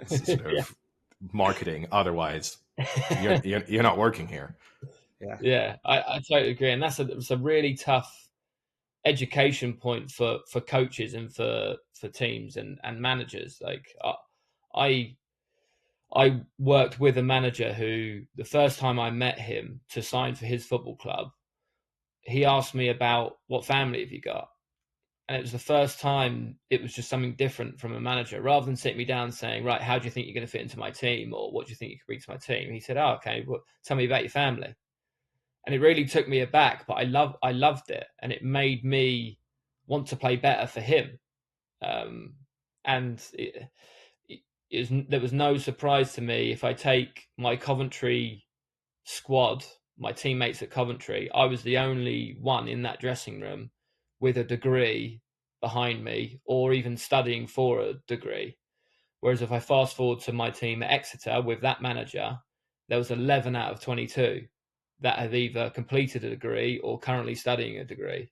sort of marketing. Otherwise, you're not working here. Yeah, I totally agree, and it's a really tough education point for coaches and for teams and managers. Like I worked with a manager who, the first time I met him to sign for his football club, he asked me about, what family have you got? And it was the first time it was just something different from a manager. Rather than sitting me down and saying, right, how do you think you're going to fit into my team? Or what do you think you could bring to my team? He said, oh, okay, well, tell me about your family. And it really took me aback, but I loved it. And it made me want to play better for him. And there was no surprise to me. If I take my Coventry squad, my teammates at Coventry, I was the only one in that dressing room with a degree behind me, or even studying for a degree. Whereas if I fast forward to my team at Exeter with that manager, there was 11 out of 22 that have either completed a degree or currently studying a degree.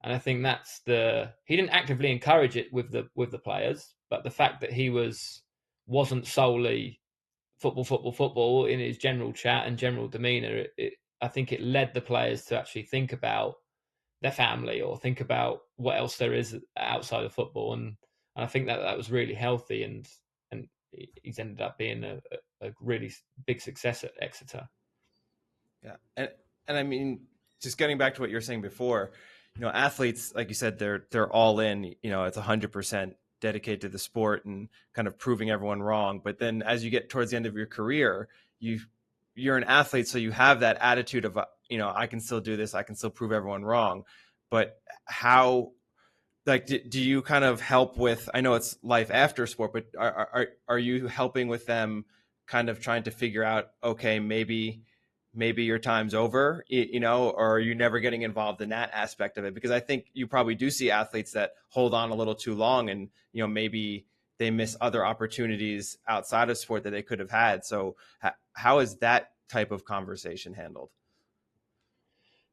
And I think he didn't actively encourage it with the players, but the fact that he wasn't solely football in his general chat and general demeanor, I think it led the players to actually think about their family, or think about what else there is outside of football. And I think that was really healthy. And he's ended up being a really big success at Exeter. Yeah, and I mean, just getting back to what you were saying before, athletes, like you said, they're all in. It's 100% dedicated to the sport and kind of proving everyone wrong. But then as you get towards the end of your career, you're an athlete, so you have that attitude of I can still do this, I can still prove everyone wrong. But how, like, do you kind of help with, I know it's life after sport, but are you helping with them kind of trying to figure out, okay, maybe your time's over, or are you never getting involved in that aspect of it? Because I think you probably do see athletes that hold on a little too long, and maybe they miss other opportunities outside of sport that they could have had. So how is that type of conversation handled?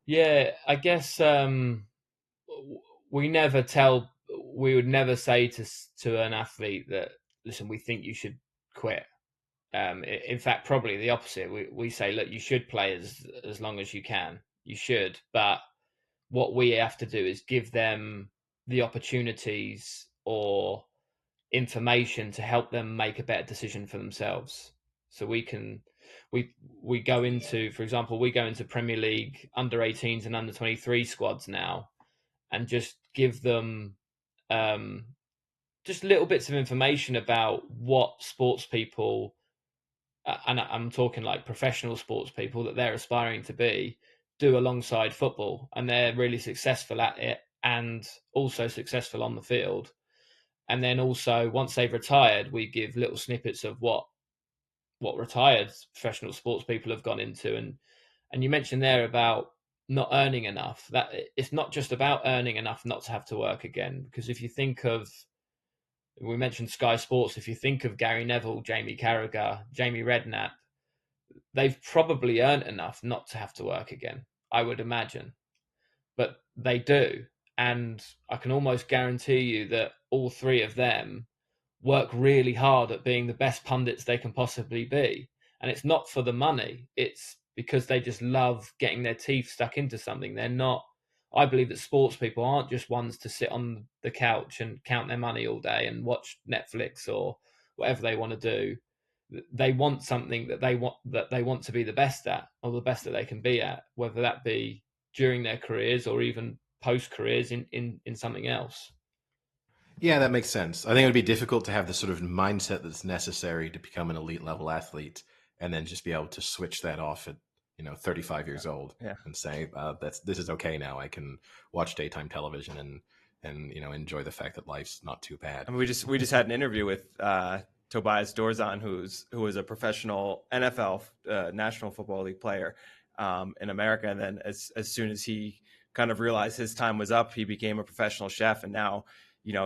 Yeah, I guess we would never say to an athlete that, listen, we think you should quit. In fact, probably the opposite. We say, look, you should play as long as you can. You should, but what we have to do is give them the opportunities or information to help them make a better decision for themselves. So we go into, for example, we go into Premier League under 18s and under 23 squads now, and just give them um, just little bits of information about what sports people, and I'm talking like professional sports people that they're aspiring to be, do alongside football, and they're really successful at it and also successful on the field. And then also once they've retired, we give little snippets of what retired professional sports people have gone into. And you mentioned there about not earning enough. That it's not just about earning enough not to have to work again, because if you think of, we mentioned Sky Sports, if you think of Gary Neville, Jamie Carragher, Jamie Redknapp, they've probably earned enough not to have to work again, I would imagine. But they do. And I can almost guarantee you that all three of them work really hard at being the best pundits they can possibly be. And it's not for the money, it's because they just love getting their teeth stuck into something. They're not, I believe that sports people aren't just ones to sit on the couch and count their money all day and watch Netflix or whatever they want to do. They want something that they want to be the best at, or the best that they can be at, whether that be during their careers or even post careers in something else. Yeah, that makes sense. I think it would be difficult to have the sort of mindset that's necessary to become an elite level athlete, and then just be able to switch that off at 35 years old, and say this is okay now. I can watch daytime television and enjoy the fact that life's not too bad. I mean, we just had an interview with Tobias Dorzan, who was a professional NFL National Football League player in America, and then as soon as he kind of realized his time was up, he became a professional chef, and now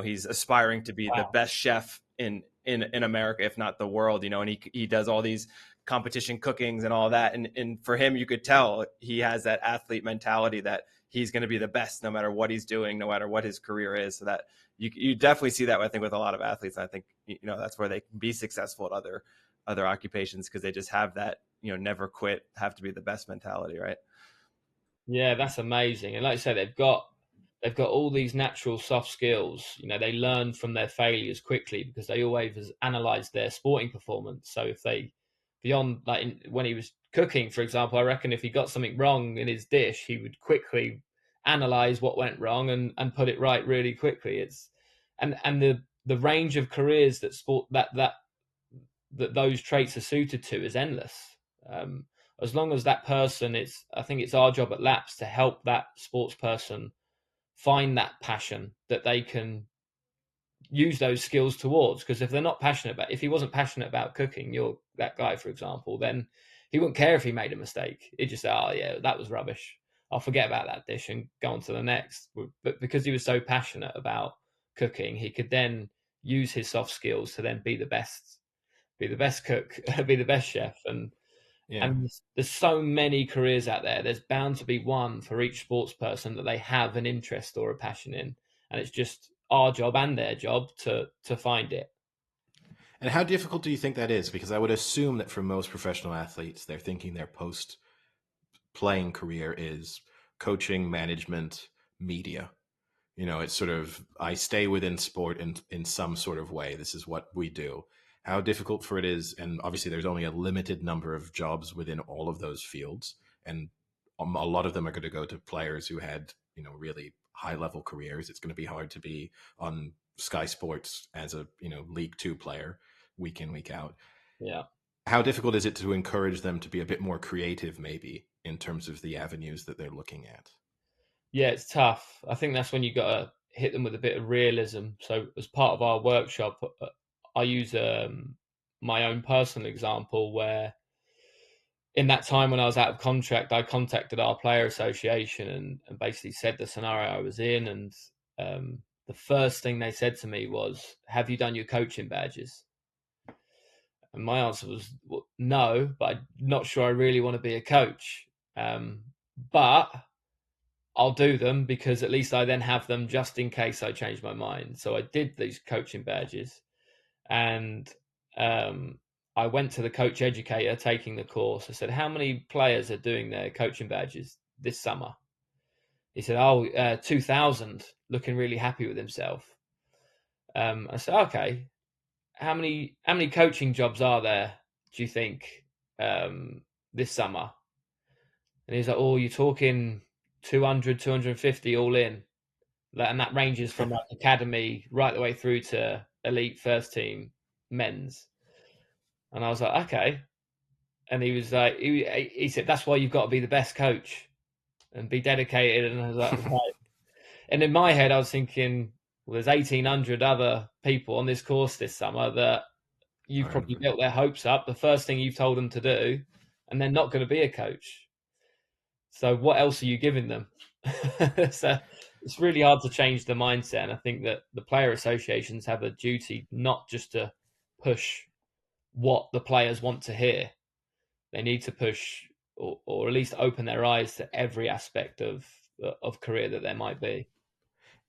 he's aspiring to be the best chef in America, if not the world. And he does all these competition cookings and all that, and for him, you could tell he has that athlete mentality that he's going to be the best no matter what he's doing, no matter what his career is. So that you definitely see that, I think, with a lot of athletes. I think that's where they can be successful at other occupations, because they just have that never quit, have to be the best mentality, right? Yeah, that's amazing. And like I said, they've got all these natural soft skills. They learn from their failures quickly because they always analyze their sporting performance. So if they, beyond when he was cooking, for example, I reckon if he got something wrong in his dish, he would quickly analyze what went wrong and put it right really quickly. It's and the range of careers that those traits are suited to is endless. As long as that person, I think it's our job at Laps to help that sports person find that passion that they can use those skills towards. Because if he wasn't passionate about cooking, that guy, for example, then he wouldn't care if he made a mistake. He'd just say, oh yeah, that was rubbish, I'll forget about that dish and go on to the next. But because he was so passionate about cooking, he could then use his soft skills to then be the best cook, be the best chef. And there's so many careers out there. There's bound to be one for each sports person that they have an interest or a passion in. And it's just our job and their job to find it. And how difficult do you think that is? Because I would assume that for most professional athletes, they're thinking their post-playing career is coaching, management, media. It's sort of, I stay within sport in some sort of way. This is what we do. how difficult for it is, and obviously there's only a limited number of jobs within all of those fields, and a lot of them are going to go to players who had, you know, really high level careers. It's going to be hard to be on Sky Sports as a, you know, League Two player week in, week out. Yeah. How difficult is it to encourage them to be a bit more creative, maybe, in terms of the avenues that they're looking at? Yeah, it's tough. I think that's when you got to hit them with a bit of realism. So as part of our workshop, I use my own personal example where in that time when I was out of contract, I contacted our player association and basically said the scenario I was in. And the first thing they said to me was, have you done your coaching badges? And my answer was, well, no, but I'm not sure I really want to be a coach. But I'll do them because at least I then have them just in case I change my mind. So I did these coaching badges, and I went to the coach educator taking the course. I said, how many players are doing their coaching badges this summer? He said, 2,000, looking really happy with himself. I said, okay, how many coaching jobs are there, do you think, this summer? And he's like, oh, you're talking 200, 250 all in. And that ranges from like academy right the way through to elite first team men's. And I was like, okay. And he was like, he said, that's why you've got to be the best coach and be dedicated. And I was like, right. And in my head, I was thinking, well, there's 1,800 other people on this course this summer that you've probably built their hopes up. The first thing you've told them to do, and they're not going to be a coach. So what else are you giving them? So it's really hard to change the mindset. And I think that the player associations have a duty not just to push what the players want to hear. They need to push or at least open their eyes to every aspect of career that there might be.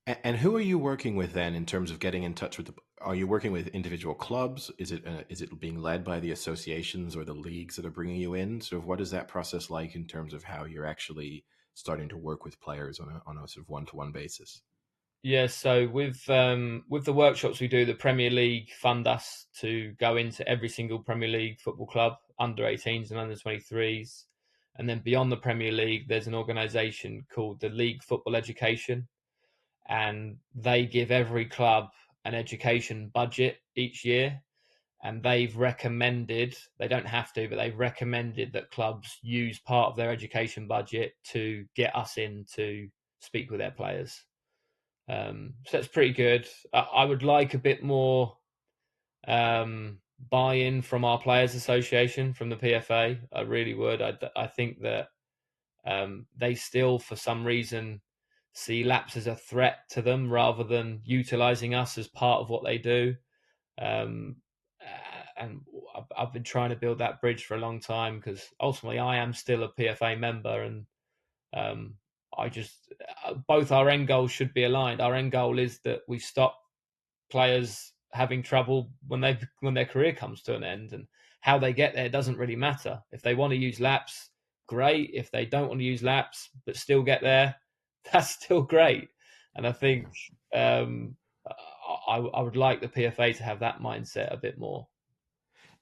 And who are you working with then in terms of getting in touch with are you working with individual clubs? Is it being led by the associations or the leagues that are bringing you in? Sort of what is that process like in terms of how you're actually starting to work with players on a sort of one-to-one basis? Yeah, so with the workshops we do, the Premier League fund us to go into every single Premier League football club, under 18s and under 23s. And then beyond the Premier League, there's an organisation called the League Football Education, and they give every club an education budget each year. And they've recommended, they don't have to, but they've recommended that clubs use part of their education budget to get us in to speak with their players. So that's pretty good. I would like a bit more buy-in from our players association, from the PFA. I really would. I think that they still, for some reason, see laps as a threat to them rather than utilising us as part of what they do. And I've been trying to build that bridge for a long time because ultimately I am still a PFA member, and I just both our end goals should be aligned. Our end goal is that we stop players having trouble when their career comes to an end, and how they get there doesn't really matter. If they want to use laps, great. If they don't want to use laps but still get there, that's still great. And I think I would like the PFA to have that mindset a bit more.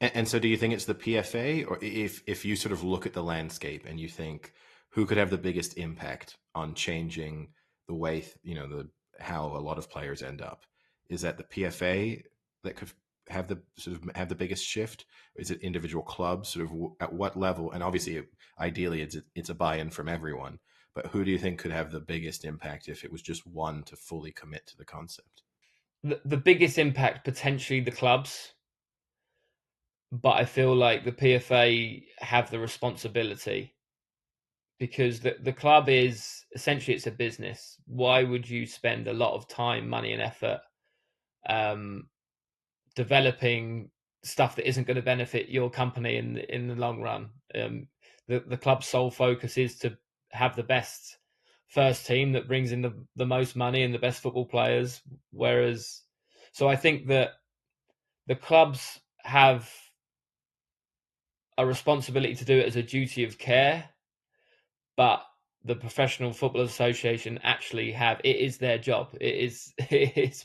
And so do you think it's the PFA, or if you sort of look at the landscape and you think who could have the biggest impact on changing the way, how a lot of players end up? Is that the PFA that could have the biggest shift? Is it individual clubs? Sort of at what level? And obviously, ideally, it's a buy-in from everyone. But who do you think could have the biggest impact if it was just one to fully commit to the concept? The biggest impact, potentially the clubs. But I feel like the PFA have the responsibility, because the club is essentially, it's a business. Why would you spend a lot of time, money and effort developing stuff that isn't going to benefit your company in the long run? The club's sole focus is to have the best first team that brings in the most money and the best football players. So I think that the clubs have a responsibility to do it as a duty of care, but the Professional Football Association actually it is their job. It's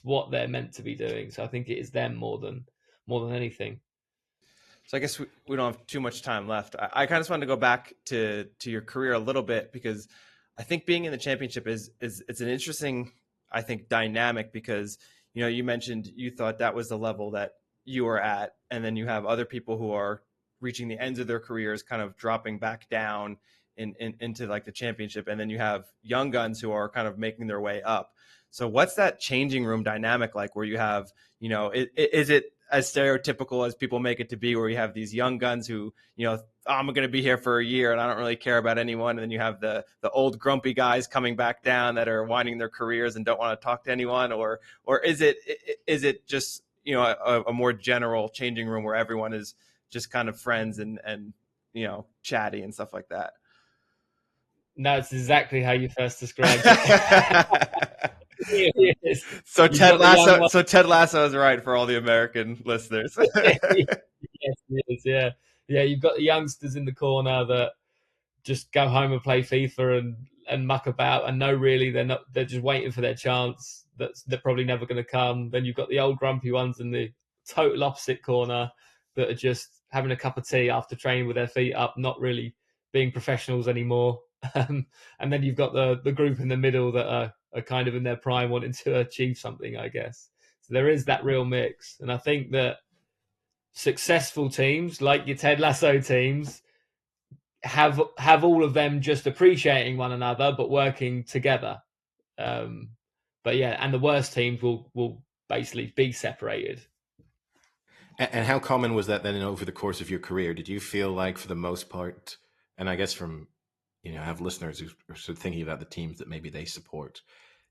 what they're meant to be doing. So I think it is them more than anything. So I guess we don't have too much time left. I kind of just wanted to go back to your career a little bit, because I think being in the championship is it's an interesting, I think, dynamic, because you mentioned you thought that was the level that you were at, and then you have other people who are reaching the ends of their careers, kind of dropping back down into like the championship, and then you have young guns who are kind of making their way up. So what's that changing room dynamic like, where you have, is it as stereotypical as people make it to be, where you have these young guns who, oh, I'm going to be here for a year and I don't really care about anyone, and then you have the old grumpy guys coming back down that are winding their careers and don't want to talk to anyone, or is it just a more general changing room where everyone is just kind of friends and chatty and stuff like that? No, it's exactly how you first described it. So Ted Lasso is right for all the American listeners. Yes, it is. Yeah. You've got the youngsters in the corner that just go home and play FIFA and muck about, and really they're just waiting for their chance. They're probably never going to come. Then you've got the old grumpy ones in the total opposite corner that are just having a cup of tea after training with their feet up, not really being professionals anymore. And then you've got the group in the middle that are kind of in their prime, wanting to achieve something, I guess. So there is that real mix. And I think that successful teams, like your Ted Lasso teams, have all of them just appreciating one another but working together. But yeah, and the worst teams will basically be separated. And how common was that then over the course of your career? Did you feel like, for the most part, and I guess from have listeners who are sort of thinking about the teams that maybe they support,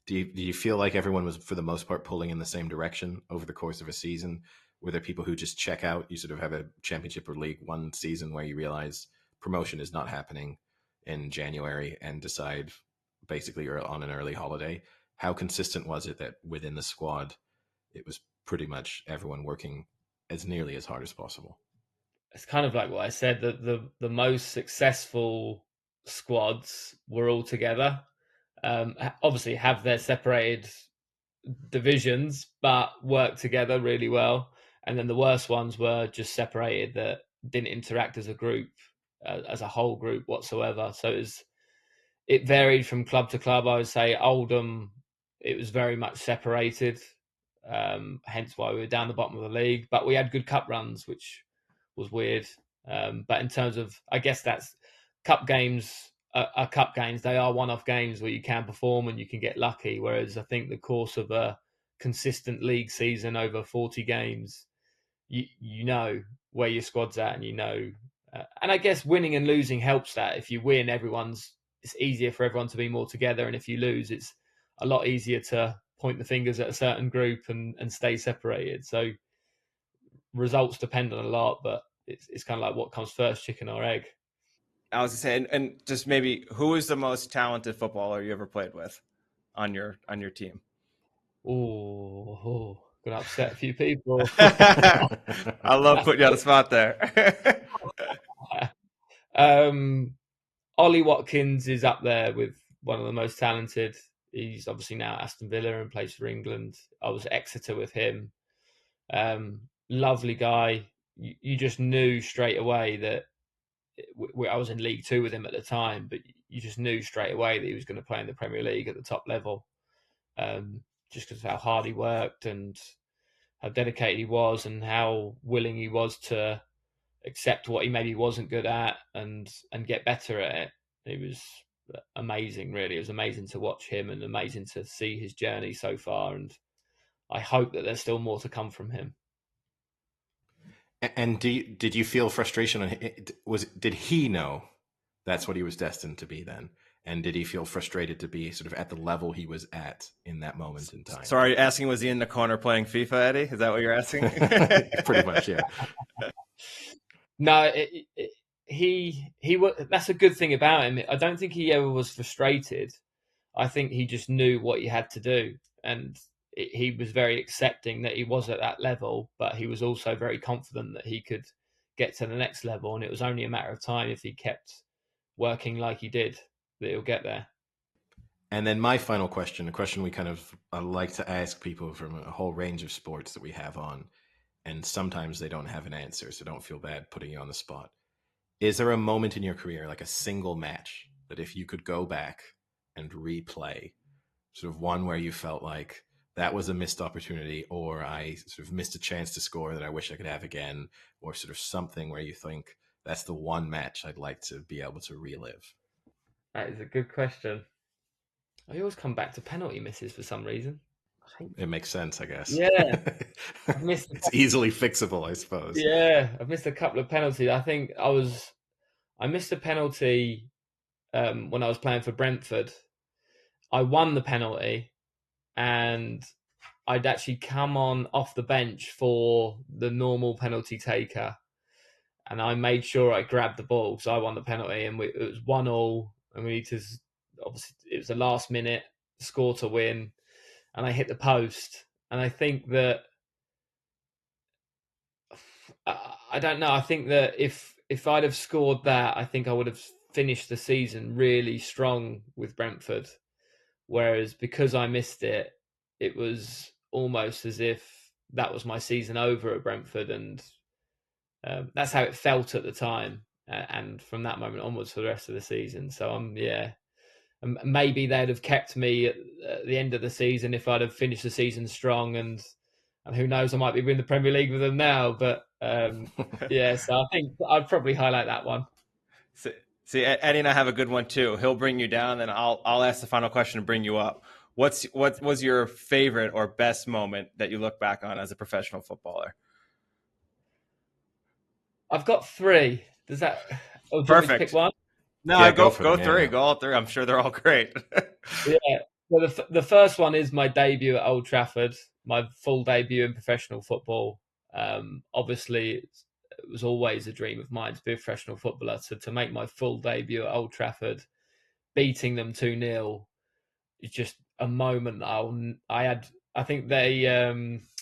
do you feel like everyone was, for the most part, pulling in the same direction over the course of a season? Were there people who just check out? You sort of have a championship or League One season where you realize promotion is not happening in January and decide basically you're on an early holiday. How consistent was it that within the squad it was pretty much everyone working as nearly as hard as possible? It's kind of like what I said, that the most successful squads were all together. Obviously have their separated divisions, but work together really well. And then the worst ones were just separated, that didn't interact as a group, as a whole group whatsoever. So it varied from club to club. I would say Oldham, it was very much separated, hence why we were down the bottom of the league. But we had good cup runs, which was weird. But in terms of, I guess that's cup games are cup games. They are one-off games where you can perform and you can get lucky. Whereas I think the course of a consistent league season over 40 games, you know where your squad's at, and and I guess winning and losing helps that. If you win, it's easier for everyone to be more together, and if you lose, it's a lot easier to point the fingers at a certain group and stay separated. So results depend on a lot, but it's kind of like what comes first, chicken or egg. I was going to say, and just maybe, who is the most talented footballer you ever played with on your team? Oh, gonna upset a few people. I love putting you on the spot there. Ollie Watkins is up there with one of the most talented. He's obviously now at Aston Villa and plays for England. I was at Exeter with him. Lovely guy. You just knew straight away that I was in League Two with him at the time, but you just knew straight away that he was going to play in the Premier League at the top level, just because of how hard he worked and how dedicated he was and how willing he was to accept what he maybe wasn't good at and get better at it. It was amazing, really. It was amazing to watch him and amazing to see his journey so far. And I hope that there's still more to come from him. And did you feel frustration on did he know that's what he was destined to be then? And did he feel frustrated to be sort of at the level he was at in that moment in time? So are you asking, was he in the corner playing FIFA, Eddie? Is that what you're asking? Pretty much, yeah. No, he that's a good thing about him. I don't think he ever was frustrated. I think he just knew what he had to do, and he was very accepting that he was at that level, but he was also very confident that he could get to the next level, and it was only a matter of time, if he kept working like he did, that he'll get there. And then my final question, a question we kind of like to ask people from a whole range of sports that we have on, and sometimes they don't have an answer, so don't feel bad putting you on the spot. Is there a moment in your career, like a single match, that if you could go back and replay, sort of one where you felt like that was a missed opportunity, or I sort of missed a chance to score that I wish I could have again, or sort of something where you think that's the one match I'd like to be able to relive? That is a good question. I always come back to penalty misses for some reason. It makes sense, I guess. Yeah. I've missed It's easily fixable, I suppose. Yeah, I've missed a couple of penalties. I think I missed a penalty when I was playing for Brentford. I won the penalty, and I'd actually come on off the bench for the normal penalty taker, and I made sure I grabbed the ball, so I won the penalty, and it was 1-1, and we need to, obviously it was the last minute score to win, and I hit the post, and I think that I don't know. I think that if I'd have scored that, I think I would have finished the season really strong with Brentford. Whereas because I missed it, it was almost as if that was my season over at Brentford, and that's how it felt at the time. And from that moment onwards for the rest of the season. So maybe they'd have kept me at the end of the season if I'd have finished the season strong, and who knows, I might be in the Premier League with them now. But so I think I'd probably highlight that one. See, Eddie and I have a good one too. He'll bring you down, then I'll ask the final question and bring you up. What was your favorite or best moment that you look back on as a professional footballer? I've got 3. Does that? Oh, do Perfect. you want me to pick one? No, Yeah, go 3. Yeah. Go all 3. I'm sure they're all great. Yeah. Well, the first one is my debut at Old Trafford, my full debut in professional football. Obviously, it was always a dream of mine to be a professional footballer. So to make my full debut at Old Trafford, beating them 2-0, is just a moment that I had. I think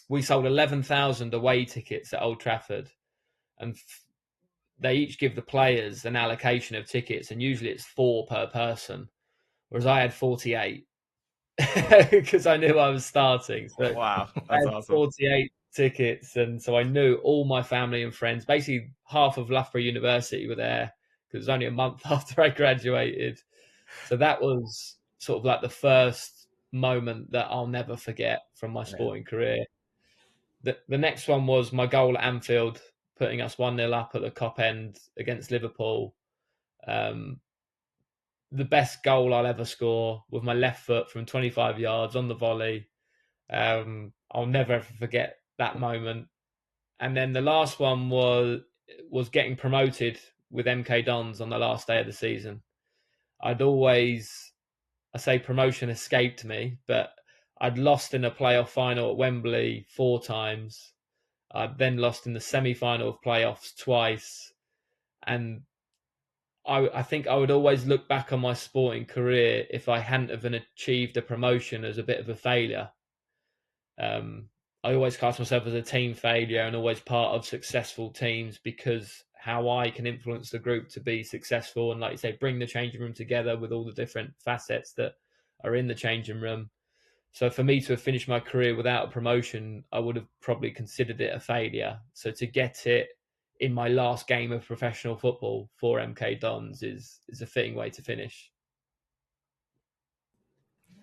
we sold 11,000 away tickets at Old Trafford, and they each give the players an allocation of tickets, and usually it's 4 per person, whereas I had 48 because I knew I was starting. So wow, that's awesome. 48 tickets, and so I knew all my family and friends. Basically, half of Loughborough University were there because it was only a month after I graduated. So that was sort of like the first moment that I'll never forget from my sporting career. The next one was my goal at Anfield, putting us 1-0 up at the Cop End against Liverpool. The best goal I'll ever score with my left foot from 25 yards on the volley. I'll never ever forget that moment. And then the last one was getting promoted with MK Dons on the last day of the season. I say promotion escaped me, but I'd lost in a playoff final at Wembley 4 times. I'd then lost in the semi-final of playoffs twice. And I think I would always look back on my sporting career, if I hadn't have achieved a promotion, as a bit of a failure. I always cast myself as a team failure and always part of successful teams, because how I can influence the group to be successful and, like you say, bring the changing room together with all the different facets that are in the changing room. So for me to have finished my career without a promotion, I would have probably considered it a failure. So to get it in my last game of professional football for MK Dons is a fitting way to finish.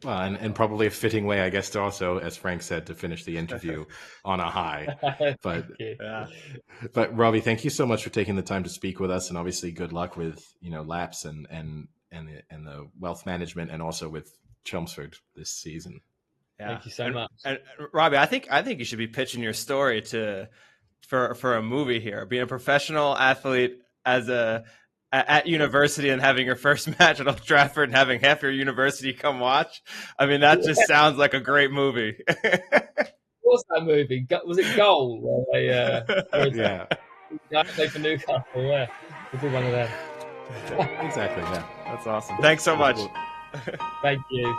Well, and probably a fitting way, I guess, to also, as Frank said, to finish the interview on a high. But Robbie, thank you so much for taking the time to speak with us, and obviously good luck with Laps and the wealth management, and also with Chelmsford this season. Yeah. Thank you so much. And Robbie, I think you should be pitching your story for a movie here. Being a professional athlete at university and having your first match at Old Trafford and having half your university come watch. I mean, that just sounds like a great movie. What's that movie? Was it Goal? Yeah. Play for Newcastle. Yeah, we'll do one of them. Exactly. Yeah, that's awesome. Thanks so much. Thank you.